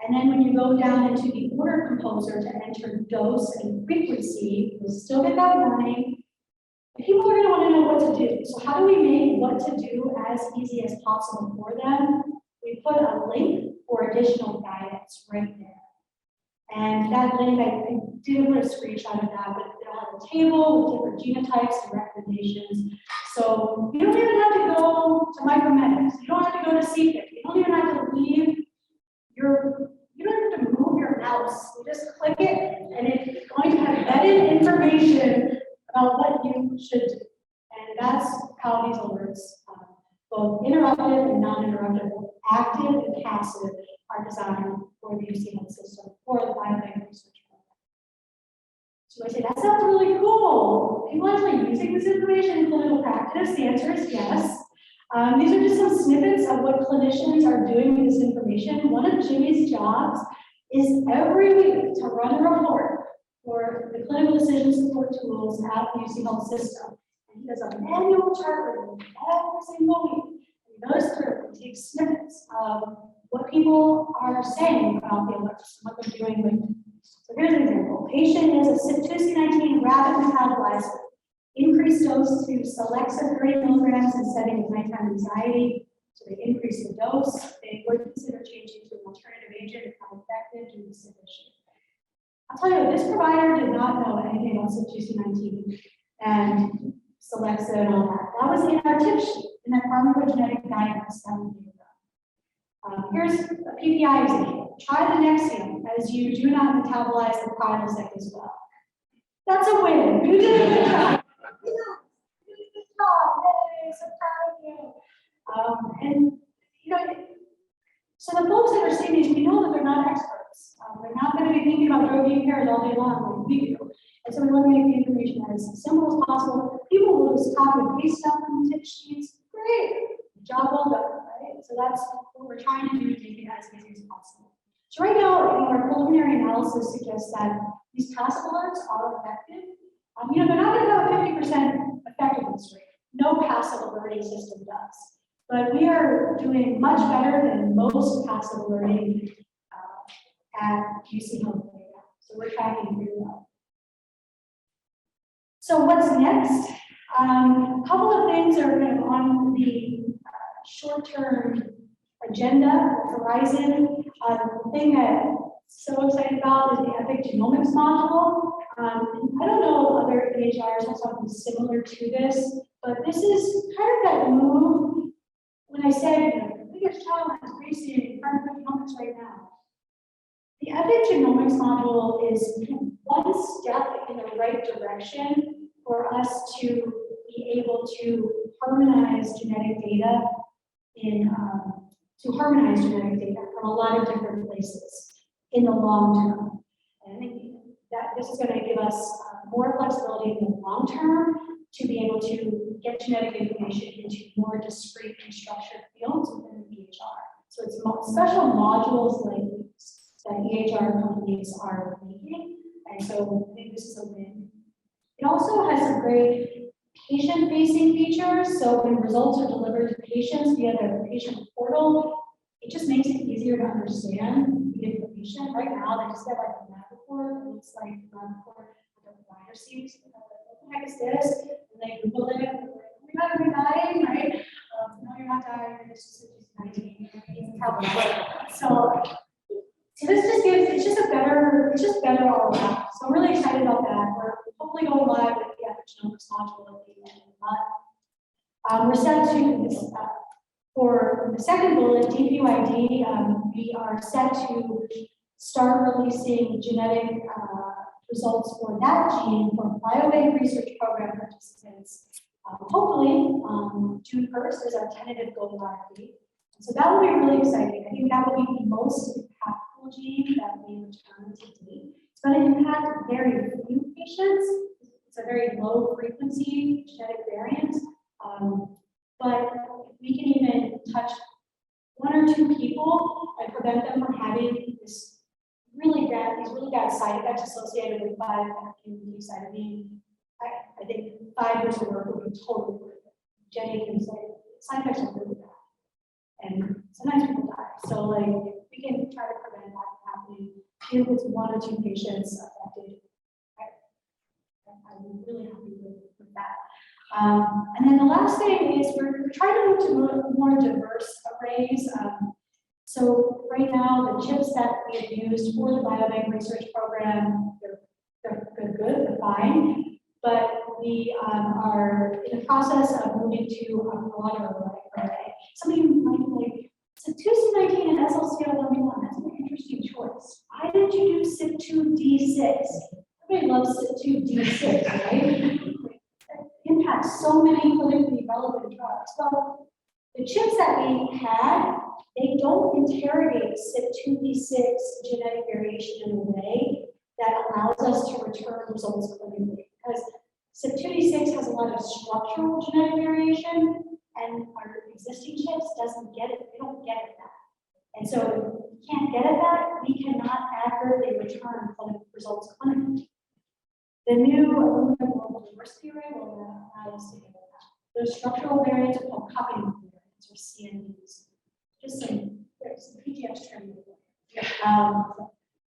And then when you go down into the order composer to enter dose and frequency, you'll still get that warning. People are going to want to know what to do. So how do we make what to do as easy as possible for them? We put a link for additional guidance right there. And that link, I didn't put a screenshot of that, but it'll have a table with different genotypes and recommendations. So you don't even have to go to Micromedics. You don't have to go to CPIC. You don't even have to leave you don't have to move your mouse. You just click it, and it's going to have vetted information about what you should do. And that's how these alerts, both interruptive and non-interruptive, active and passive, are designed for the UC Health system for the biobank research program. So I say, that sounds really cool. People actually using this information in clinical practice? The answer is yes. These are just some snippets of what clinicians are doing with this information. One of Jimmy's jobs is every week to run a report for the clinical decision support tools at the UC Health system. And he does a manual chart review every single week. He goes through and takes snippets of what people are saying about the alerts and what they're doing with them. So here's an example. Patient is a CYP2C19 rapid metabolizer. Increased dose to Celexa 30 milligrams in setting of nighttime anxiety. So they increase the dose. They would consider changing to an alternative agent if not effective due to this issue. I'll tell you, this provider did not know anything about CYP2C19 and Celexa and all that. That was in our tip sheet, in that pharmacogenetic guidance that we gave them. Here's a PPI example. Try the Nexium as you do not metabolize the Prilosec as well. That's a win. You did a good job. Yay, so proud of you. And you know, so the folks that are seeing these, we know that they're not experts. They're not going to be thinking about drug pairs all day long like we do. And so we want to make the information as simple as possible. People will just copy and paste stuff from the tip sheets. Great, job well done, right? So that's what we're trying to do to make it as easy as possible. So right now, our preliminary analysis suggests that these passive alerts are effective. You know, they're not going to have a 50% effectiveness rate. No passive alerting system does. But we are doing much better than most passive alerting at UC Health. So we're tracking pretty well. So what's next? A couple of things are kind of on the short-term agenda, horizon. The thing that I'm so excited about is the epigenomics module. I don't know if other EHRs have something similar to this, but this is kind of that move. When I said, you know, the biggest challenge is facing pharmacogenomics right now. The epigenomics module is one step in the right direction for us to be able to harmonize genetic data from a lot of different places in the long term. And I think that this is going to give us more flexibility in the long term to be able to get genetic information into more discrete and structured fields within the EHR. So it's special modules like that EHR companies are making, and so I think this is a win. It also has some great patient-facing features. So when results are delivered to patients via the patient portal, it just makes it easier to understand the information. Right now, they just get like a lab report. It looks like a lab report with a provider seems. What the heck is this? And they Google it. And they're like, you're not going to be dying, right? No, you're not dying. It's just a 19. So this just gives, it's just better all around. So I'm really excited about that. We're hopefully going live with the epigenomics module at the end of the month. We're set to, for the second bullet, DPYD, we are set to start releasing genetic results for that gene for biobank research program participants. Hopefully, June 1st is our tentative go live date. So that will be really exciting. I think that will be the most impactful gene that we return to date. It's going to impact very few patients. It's a very low frequency genetic variant. But if we can even touch one or two people and prevent them from having these really bad side effects associated with 5-FU-cytidine, I think 5 years of work would be totally worth it. Jenny can say side effects are really bad. And sometimes people die. So like we can try to prevent that from happening. Even if it's 1 or 2 patients affected, I'm really happy with that. And then the last thing is we're trying to move to more diverse arrays. So right now, the chips that we have used for the biobank research program, they're good, they're fine, but we are in the process of moving to a broader array. Somebody might be like, so 2C19 and SLCL1B1, that's an interesting choice. Why did you do CYP2D6? Everybody loves CYP2D6, right? It impacts so many clinically relevant drugs. Well, the chips that we had, they don't interrogate CYP2D6 genetic variation in a way that allows us to return results clinically. Because CYP2D6 has a lot of structural genetic variation, and our existing chips doesn't get it. They don't get it that. And so if we can't get at that, we cannot accurately return clinical results clinically. The new global diversity array will allow us to get that. Those structural variants are called copying variants or CNVs. Just saying, there's some PTX training.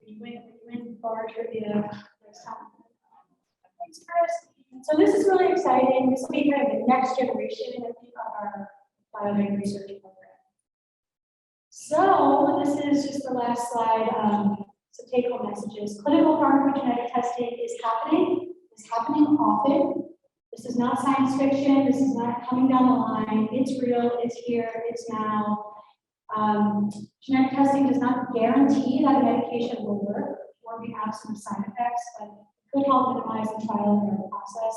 You win bar trivia next time. Thanks, Chris. So this is really exciting. This will be kind of the next generation, I think, of our biobank research program. So this is just the last slide. Some take-home messages. Clinical pharmacogenetic testing is happening. It's happening often. This is not science fiction. This is not coming down the line. It's real. It's here. It's now. Genetic testing does not guarantee that a medication will work or be absent of side effects, but could help minimize the trial and error process.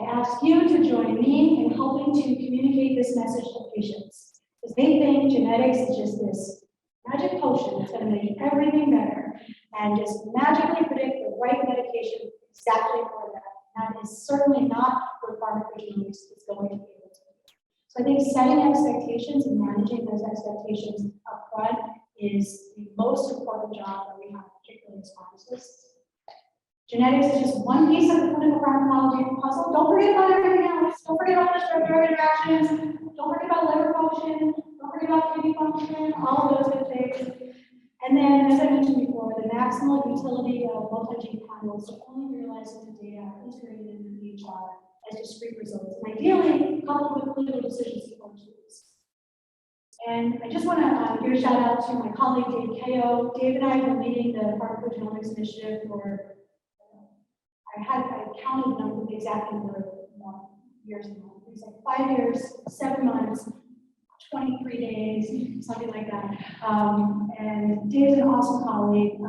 I ask you to join me in helping to communicate this message to patients, because they think genetics is just this magic potion that's going to make everything better and just magically predict the right medication exactly for that. That is certainly not what pharmacogenomics is going to be able to do. So I think setting expectations and managing those expectations up front is the most important job that we have, particularly as pharmacists. Genetics is just one piece of the clinical pharmacology puzzle. Don't forget about everything else. Don't forget about the drug-drug interactions. Don't forget about liver function. Don't forget about kidney function. All of those good things. And then, as I mentioned before, the maximal utility of multi-gene panels to only realize that the data are integrated into the EHR as discrete results, and ideally coupled with clinical decision support tools. And I just want to give a shout out to my colleague Dave Kao. Dave and I have been leading the pharmacogenomics initiative for I counted the exact number of years now. It was like 5 years, 7 months, 23 days, something like that. And Dave's an awesome colleague.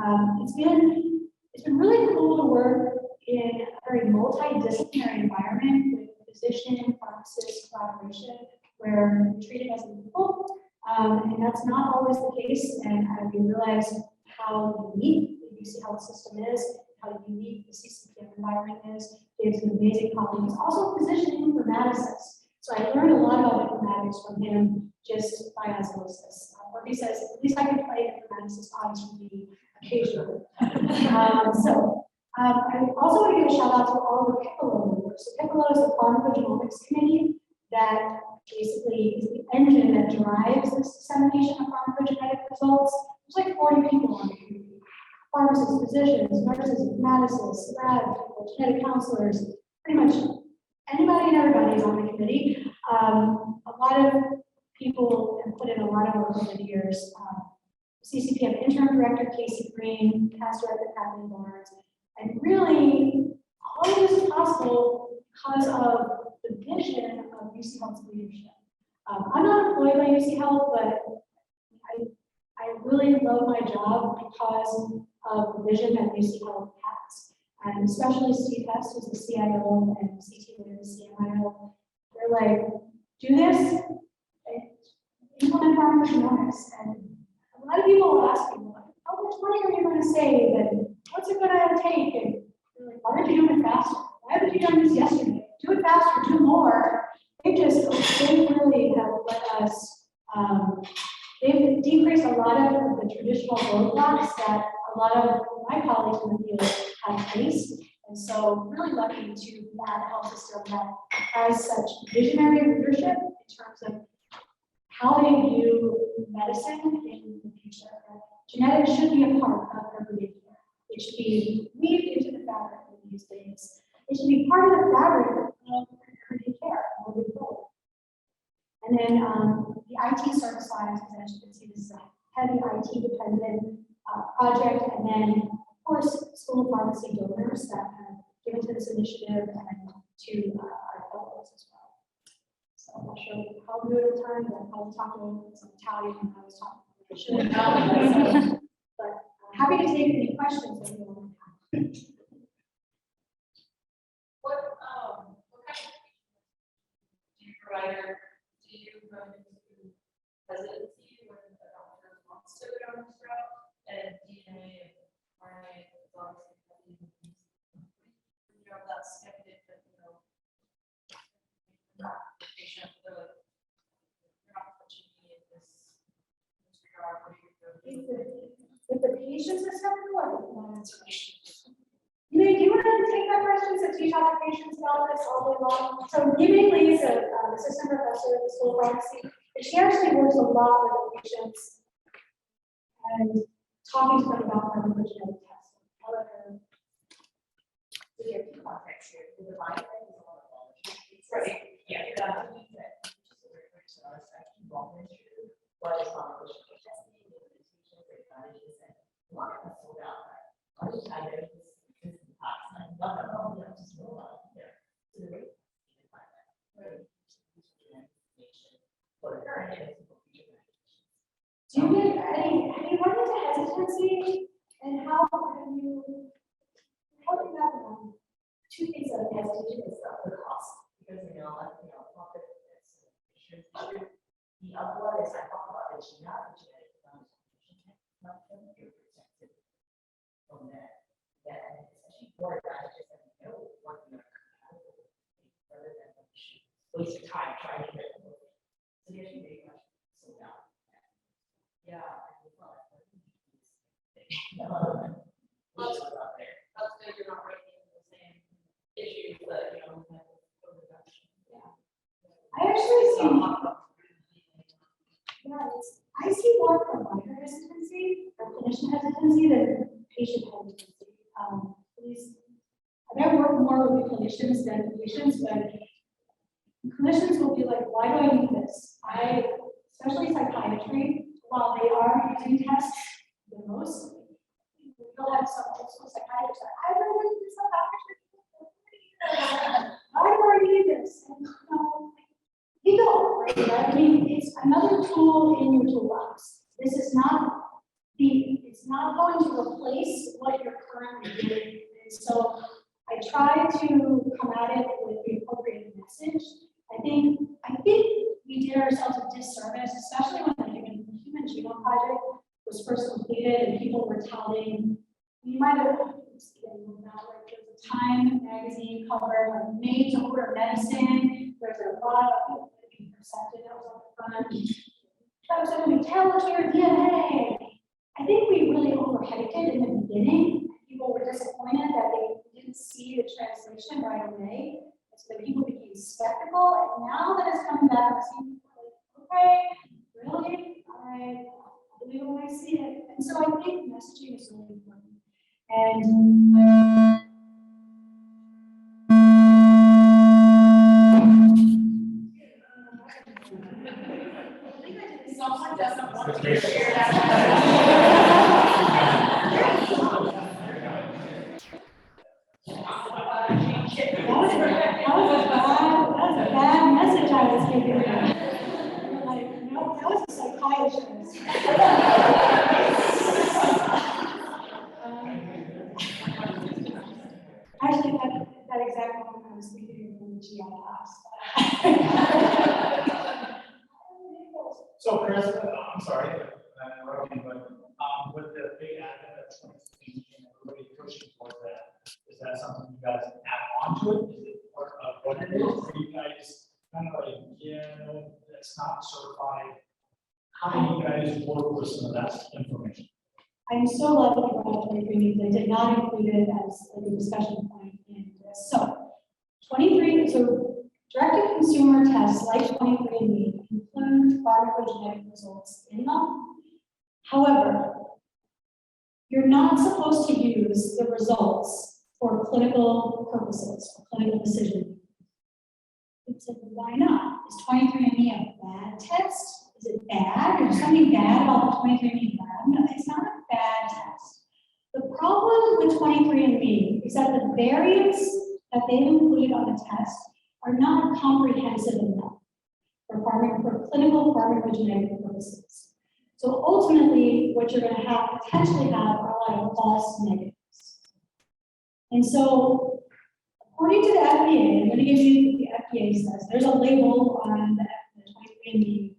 It's been really cool to work in a very multidisciplinary environment with physician and pharmacist collaboration, where we're treated as equal. And that's not always the case. And we realize how unique the UC Health system is, how unique the CCPM environment is. Dave's an amazing colleague. He's also a physician informaticist. So I learned a lot about informatics from him just by osmosis. Or he says, at least I can play informaticist odds with me occasionally. I also want to give a shout out to all the Piccolo members. So Piccolo is the pharmacogenomics committee that basically is the engine that drives this dissemination of pharmacogenetic results. There's like 40 people on the committee. Pharmacists, physicians, nurses, informaticists, lab people, genetic counselors, pretty much anybody and everybody is on the committee. A lot of people have put in a lot of work over the years. CCPM interim director Casey Green, past director Kathleen Barnes, and really all of this is possible because of the vision of UC Health's leadership. I'm not employed by UC Health, but I really love my job because of the vision that UC Health has. And especially Steve Hess, who's the CIO, and CT Leader, the CMIO, they're like, do this, implement pharmacogenomics. And a lot of people will ask me, how much money are you going to save? And what's it going to take? And they're like, why aren't you doing it faster? Why haven't you done this yesterday? Do it faster, do more. They really have let us, they've decreased a lot of the traditional roadblocks that a lot of my colleagues in the field have faced. And so really lucky to be at a health system that has such visionary leadership in terms of how they view medicine in the future. Genetics should be a part of everyday care. It should be weaved into the fabric of these days. It should be part of the fabric of everyday care moving forward. And then the IT service lines, as you can see, this is a heavy IT dependent project, and then of course School of Pharmacy donors that have given to this initiative and to our fellows as well. So I'm not sure how we do it at the time, but I'll talk to some Italian when I was talking. I should have known, but happy to take any questions that you want to have. What kind of do you provide, or do you run into residency when a doctor wants to go down this route? And DNA, RNA, is obviously, you know, that's skeptic that, you know, patient, you're not touching me in this regard, what do you do? If the patients are separate, or you want to take that question since you talk to patients about this all day long. So Gibby Lee is an assistant professor at the School of Pharmacy, and she actually works a lot with patients and talking to them about pharmacogenetic testing. However, to give context here, the divine is a lot of knowledge. Right. Yeah. That means that what is pharmacogenomic testing, the limitations, the advantages, and a lot of us sold out. Are you tired of this? This is hot. I'm not going to just roll out here. So the rate you can find that. Right. For the current do you get any run into hesitancy, and how have you that two things that hesitation is the cost, because profit is the other one is I talk about the genetic not from that. That and it's actually more advantages than you know what you're rather than waste your time trying to get it. So there's very much so down. Yeah, I think That's good, you're not running into the same issues that, you know, I actually see I see more provider hesitancy or clinician hesitancy than patient hesitancy. I work more with the clinicians than the patients, but clinicians will be like, why do I need this? Especially psychiatry, while they are using tests the most, you'll have some psychiatrists that I really need this. Why do I need this? And, you don't, right? I mean, it's another tool in your toolbox. This is not it's not going to replace what you're currently doing. And so I try to come at it with the appropriate message. I think we did ourselves a disservice, especially when the Human Genome Project was first completed and people were touting. You might have there's a Time magazine cover like made to order medicine. There's a lot of percentage that was on the front. That was going to be tailored to your DNA. I think we really overhyped it in the beginning. People were disappointed that they didn't see the translation right away. So the people became skeptical, and now that it's coming back, I see people like, okay, really? I believe it when I see it. And so I think messaging is really important. And someone doesn't want to share that. That was a bad message I was giving you. Like, no, that was a psychiatrist. Actually, that exact moment I was thinking of in the GI class. So Chris, I'm sorry, I'm interrupting, but with the big advent of 2016 and everybody pushing towards that, is that something you guys add on to it? Is it part of what it is? Or you guys kind of like, yeah, no, that's not certified? How do you guys work with some of that information? I'm so lucky to brought up 23 because I did not include it as a discussion point in this. So 23, so direct-to-consumer tests like 23andMe include pharmacogenetic results in them. However, you're not supposed to use the results for clinical purposes, for clinical decision. It's like, why not? Is 23andMe a bad test? is it bad? Is there something bad about the 23andMe lab? No, it's not a bad test. The problem with 23andMe is that the variants that they've included on the test are not comprehensive enough for clinical pharmacogenetic purposes. So ultimately, what you're going to have potentially have are a lot of false negatives. And so, according to the FDA, I'm going to give you what the FDA says. There's a label on the 23andMe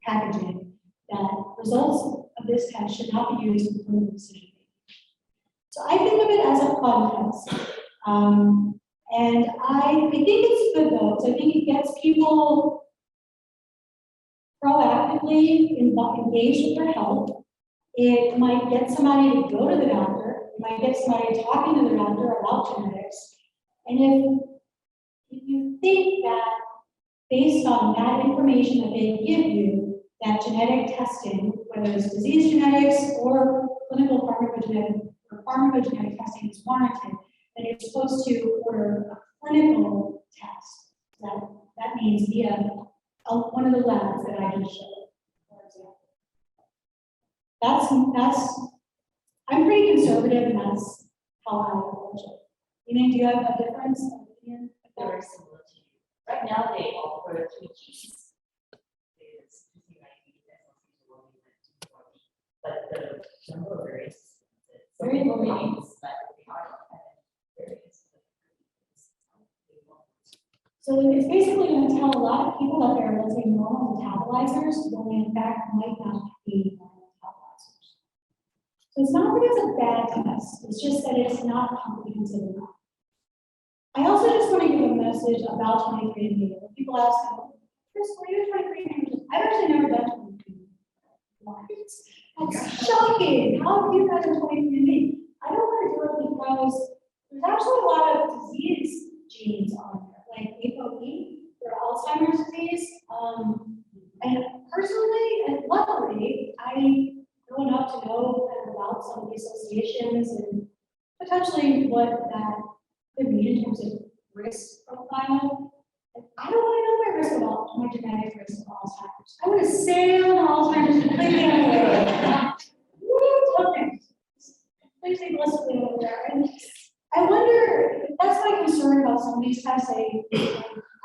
packaging that results of this test should not be used in clinical decision making. So I think of it as a fun test. And I think it's good though, because I think it gets people proactively engaged with their health. It might get somebody to go to the doctor. It might get somebody talking to the doctor about genetics. And if you think that based on that information that they give you, that genetic testing, whether it's disease genetics or clinical pharmacogenetic testing is warranted, then you're supposed to order a clinical test. That means via one of the labs that I just showed, for example. I'm pretty conservative, and that's how I approach it. Elaine, do you have a difference of opinion? Very similar to you. Right now, they offer 3 keys. It's 290, but the number of variants is very limiting, but they are variants. So it's basically going to tell a lot of people that they're listing normal metabolizers when in fact might not be normal metabolizers. So it's not that it's a bad test, it's just that it's not comprehensive enough. I also just want to give a message about 23andMe. When people ask me, Chris, what are you 23andMe? I've actually never done 23andMe. What? That's shocking. How have you done 23andMe? I don't want to do it because there's actually a lot of disease genes on there, like ApoE for Alzheimer's disease. And personally, and luckily, I know enough to know about some of the associations and potentially what that could mean in terms of risk profile. I don't want to know my risk about my genetic risk of Alzheimer's. I want to sail on Alzheimer's completely unaware. Okay. Completely blissfully unaware. And I wonder, that's my concern about some of these tests. I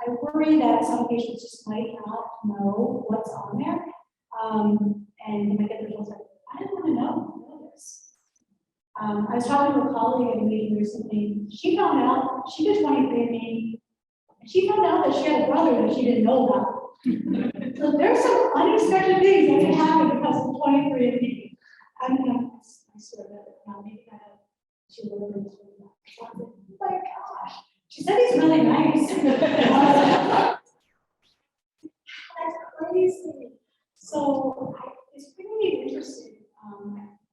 worry that some patients just might not know what's on there. And they might get the results like, I didn't want to know this. I was talking to a colleague at a meeting recently. She found out, she did 23andMe, and she found out that she had a brother that she didn't know about. So there's some unexpected things that can happen because of 23andMe. I swear that now maybe I have, she will learn this one. Oh my gosh, she said he's really nice. That's crazy. So it's pretty interesting.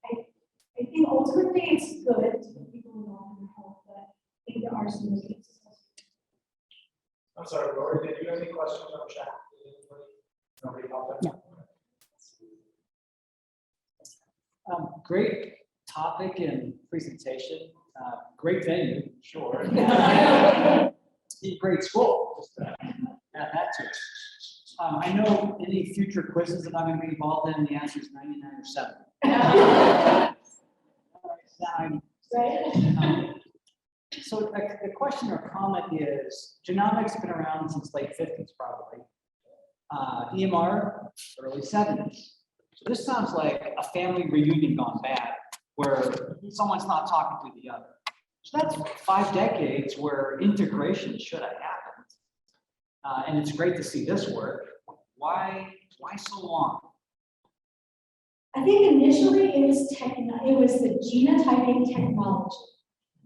I think ultimately it's good to get people involved in their health, but I think there are some mistakes. I'm sorry, Lori, did you have any questions on chat? Nobody popped up? No. Great topic and presentation. Great venue, sure. Great school. Just add that to it. I know any future quizzes that I'm going to be involved in, the answer is 99 or 7. Right? So the question or comment is, genomics has been around since late 50s probably. EMR, early 70s. So this sounds like a family reunion gone bad, where someone's not talking to the other. So that's 5 decades where integration should have happened. And it's great to see this work. Why so long? I think initially it was the genotyping technology.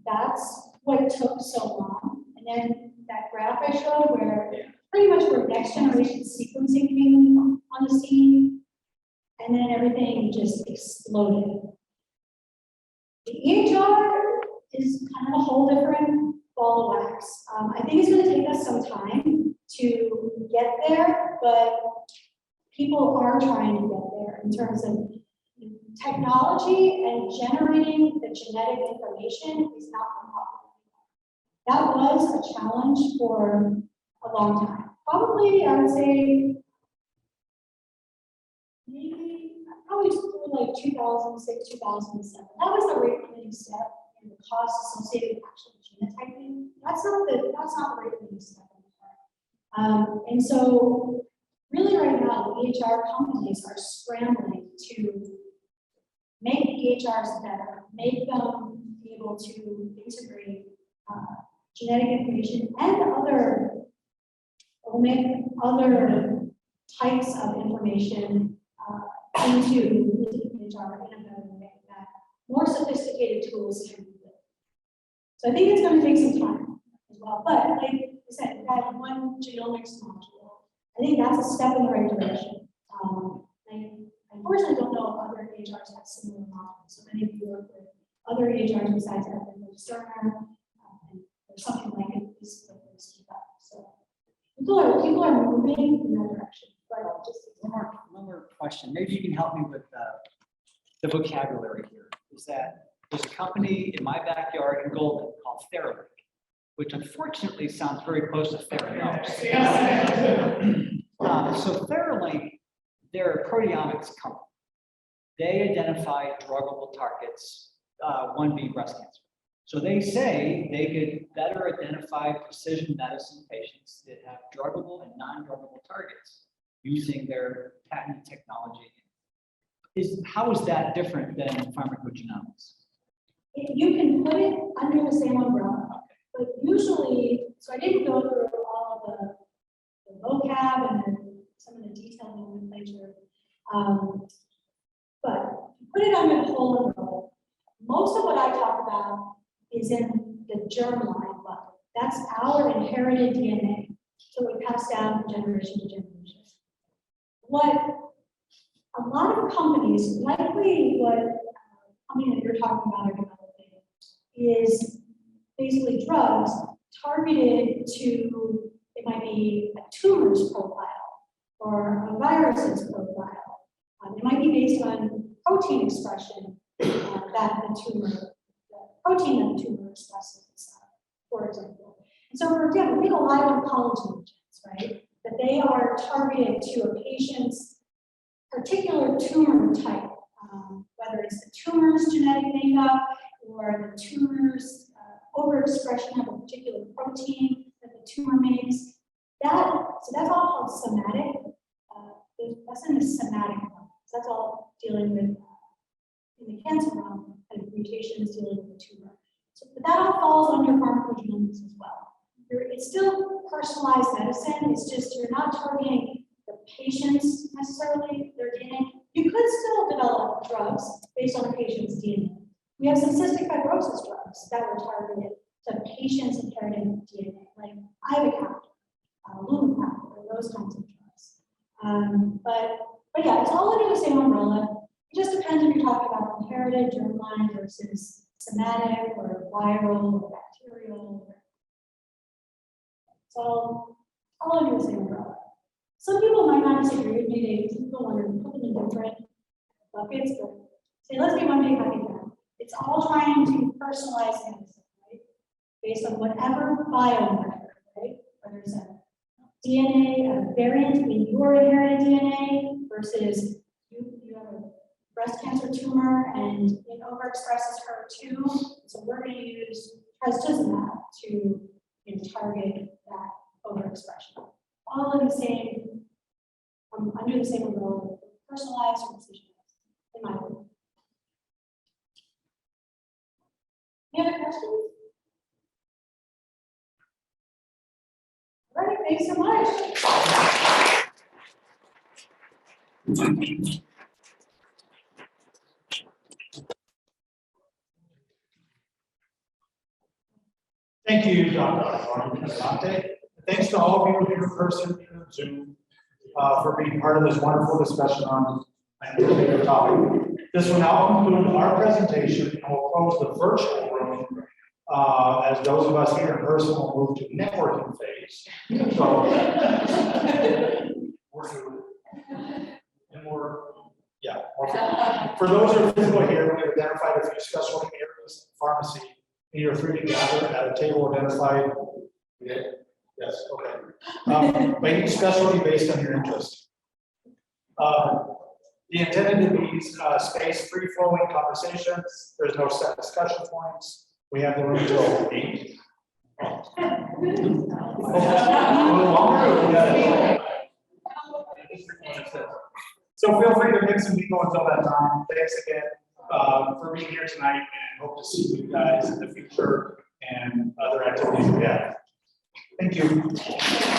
That's what took so long. And then that graph I showed where pretty much where next generation sequencing came on the scene, and then everything just exploded. The EHR is kind of a whole different ball of wax. I think it's going to take us some time to get there, but people are trying to get there in terms of technology, and generating the genetic information is not the problem. That was a challenge for a long time. Probably, I would say, probably like 2006, 2007. That was the rate limiting step and the cost associated with actual genotyping. That's not the rate limiting step anymore. And so really right now, the EHR companies are scrambling to make EHRs better, make them be able to integrate genetic information and other types of information into the EHR in a better way that more sophisticated tools can do it. So I think it's going to take some time as well. But like I said, that one genomics module, I think that's a step in the right direction. I unfortunately don't know if other EHRs have similar modules. So many of you work with other EHRs besides Cerner, or something like it is keep up. So people are moving in that direction. But just One more question. Maybe you can help me with the vocabulary here. Is that there's a company in my backyard in Golden called Theralink, which unfortunately sounds very close to Theranos. So Theralink, they're a proteomics company. They identify druggable targets, one being breast cancer. So they say they could better identify precision medicine patients that have druggable and non-druggable targets using their patent technology. How is that different than pharmacogenomics? you can put it under the same umbrella, but usually, so I didn't go through all of the vocab and some of the detailed nomenclature, but put it under the whole umbrella. Most of what I talk about is in the germline bucket. That's our inherited DNA, so we pass down from generation to generation. What a lot of companies, likely what company that you're talking about are developing, is basically drugs targeted to, it might be a tumor's profile or a virus's profile. It might be based on protein expression that the protein that the tumor expresses, for example. And so, for example, we have a lot of oncology agents, right? That they are targeted to a patient's particular tumor type, whether it's the tumor's genetic makeup or the tumor's overexpression of a particular protein that the tumor makes. So that's all called somatic. That's in the somatic realm. So that's all dealing with, in the cancer realm, kind of mutations dealing with the tumor. So, but that all falls under pharmacogenomics as well. It's still personalized medicine. It's just you're not targeting the patients necessarily, their DNA. You could still develop drugs based on a patient's DNA. We have some cystic fibrosis drugs that were targeted to patients' inherited DNA, like ivacaftor, lumacaftor, or those kinds of drugs. But yeah, it's all under the same umbrella. It just depends if you're talking about inherited, germline versus somatic or viral or bacterial. It's all under the same umbrella. Some people might not disagree with me. Some people want to put them in different buckets, but say, let's get one big bucket down. It's all trying to personalize medicine, right? Based on whatever biomarker, right? Whether it's a DNA, a variant in your inherited DNA versus you have a breast cancer tumor and it overexpresses HER2. So we're going to use trastuzumab to target that overexpression. All in the same, under the same umbrella, personalized or precision medicine, in my opinion. Any other questions? All right, thanks so much. Thank you, Dr. Aquilante. Thanks to all of you here in person and on Zoom for being part of this wonderful discussion on a particular topic. This will now conclude our presentation, and we'll close the virtual room as those of us here in person will move to networking phase. So, for those who are physically here, we've identified a few specialty areas in pharmacy, and you're free to gather at a table identified. Yeah. Yes, okay. By each specialty based on your interest. The intended to be space free flowing conversations. There's no set discussion points. We have the room till 8. A little longer, or we got it? So feel free to mix and mingle until that time. Thanks again for being here tonight, and hope to see you guys in the future and other activities we have. Thank you.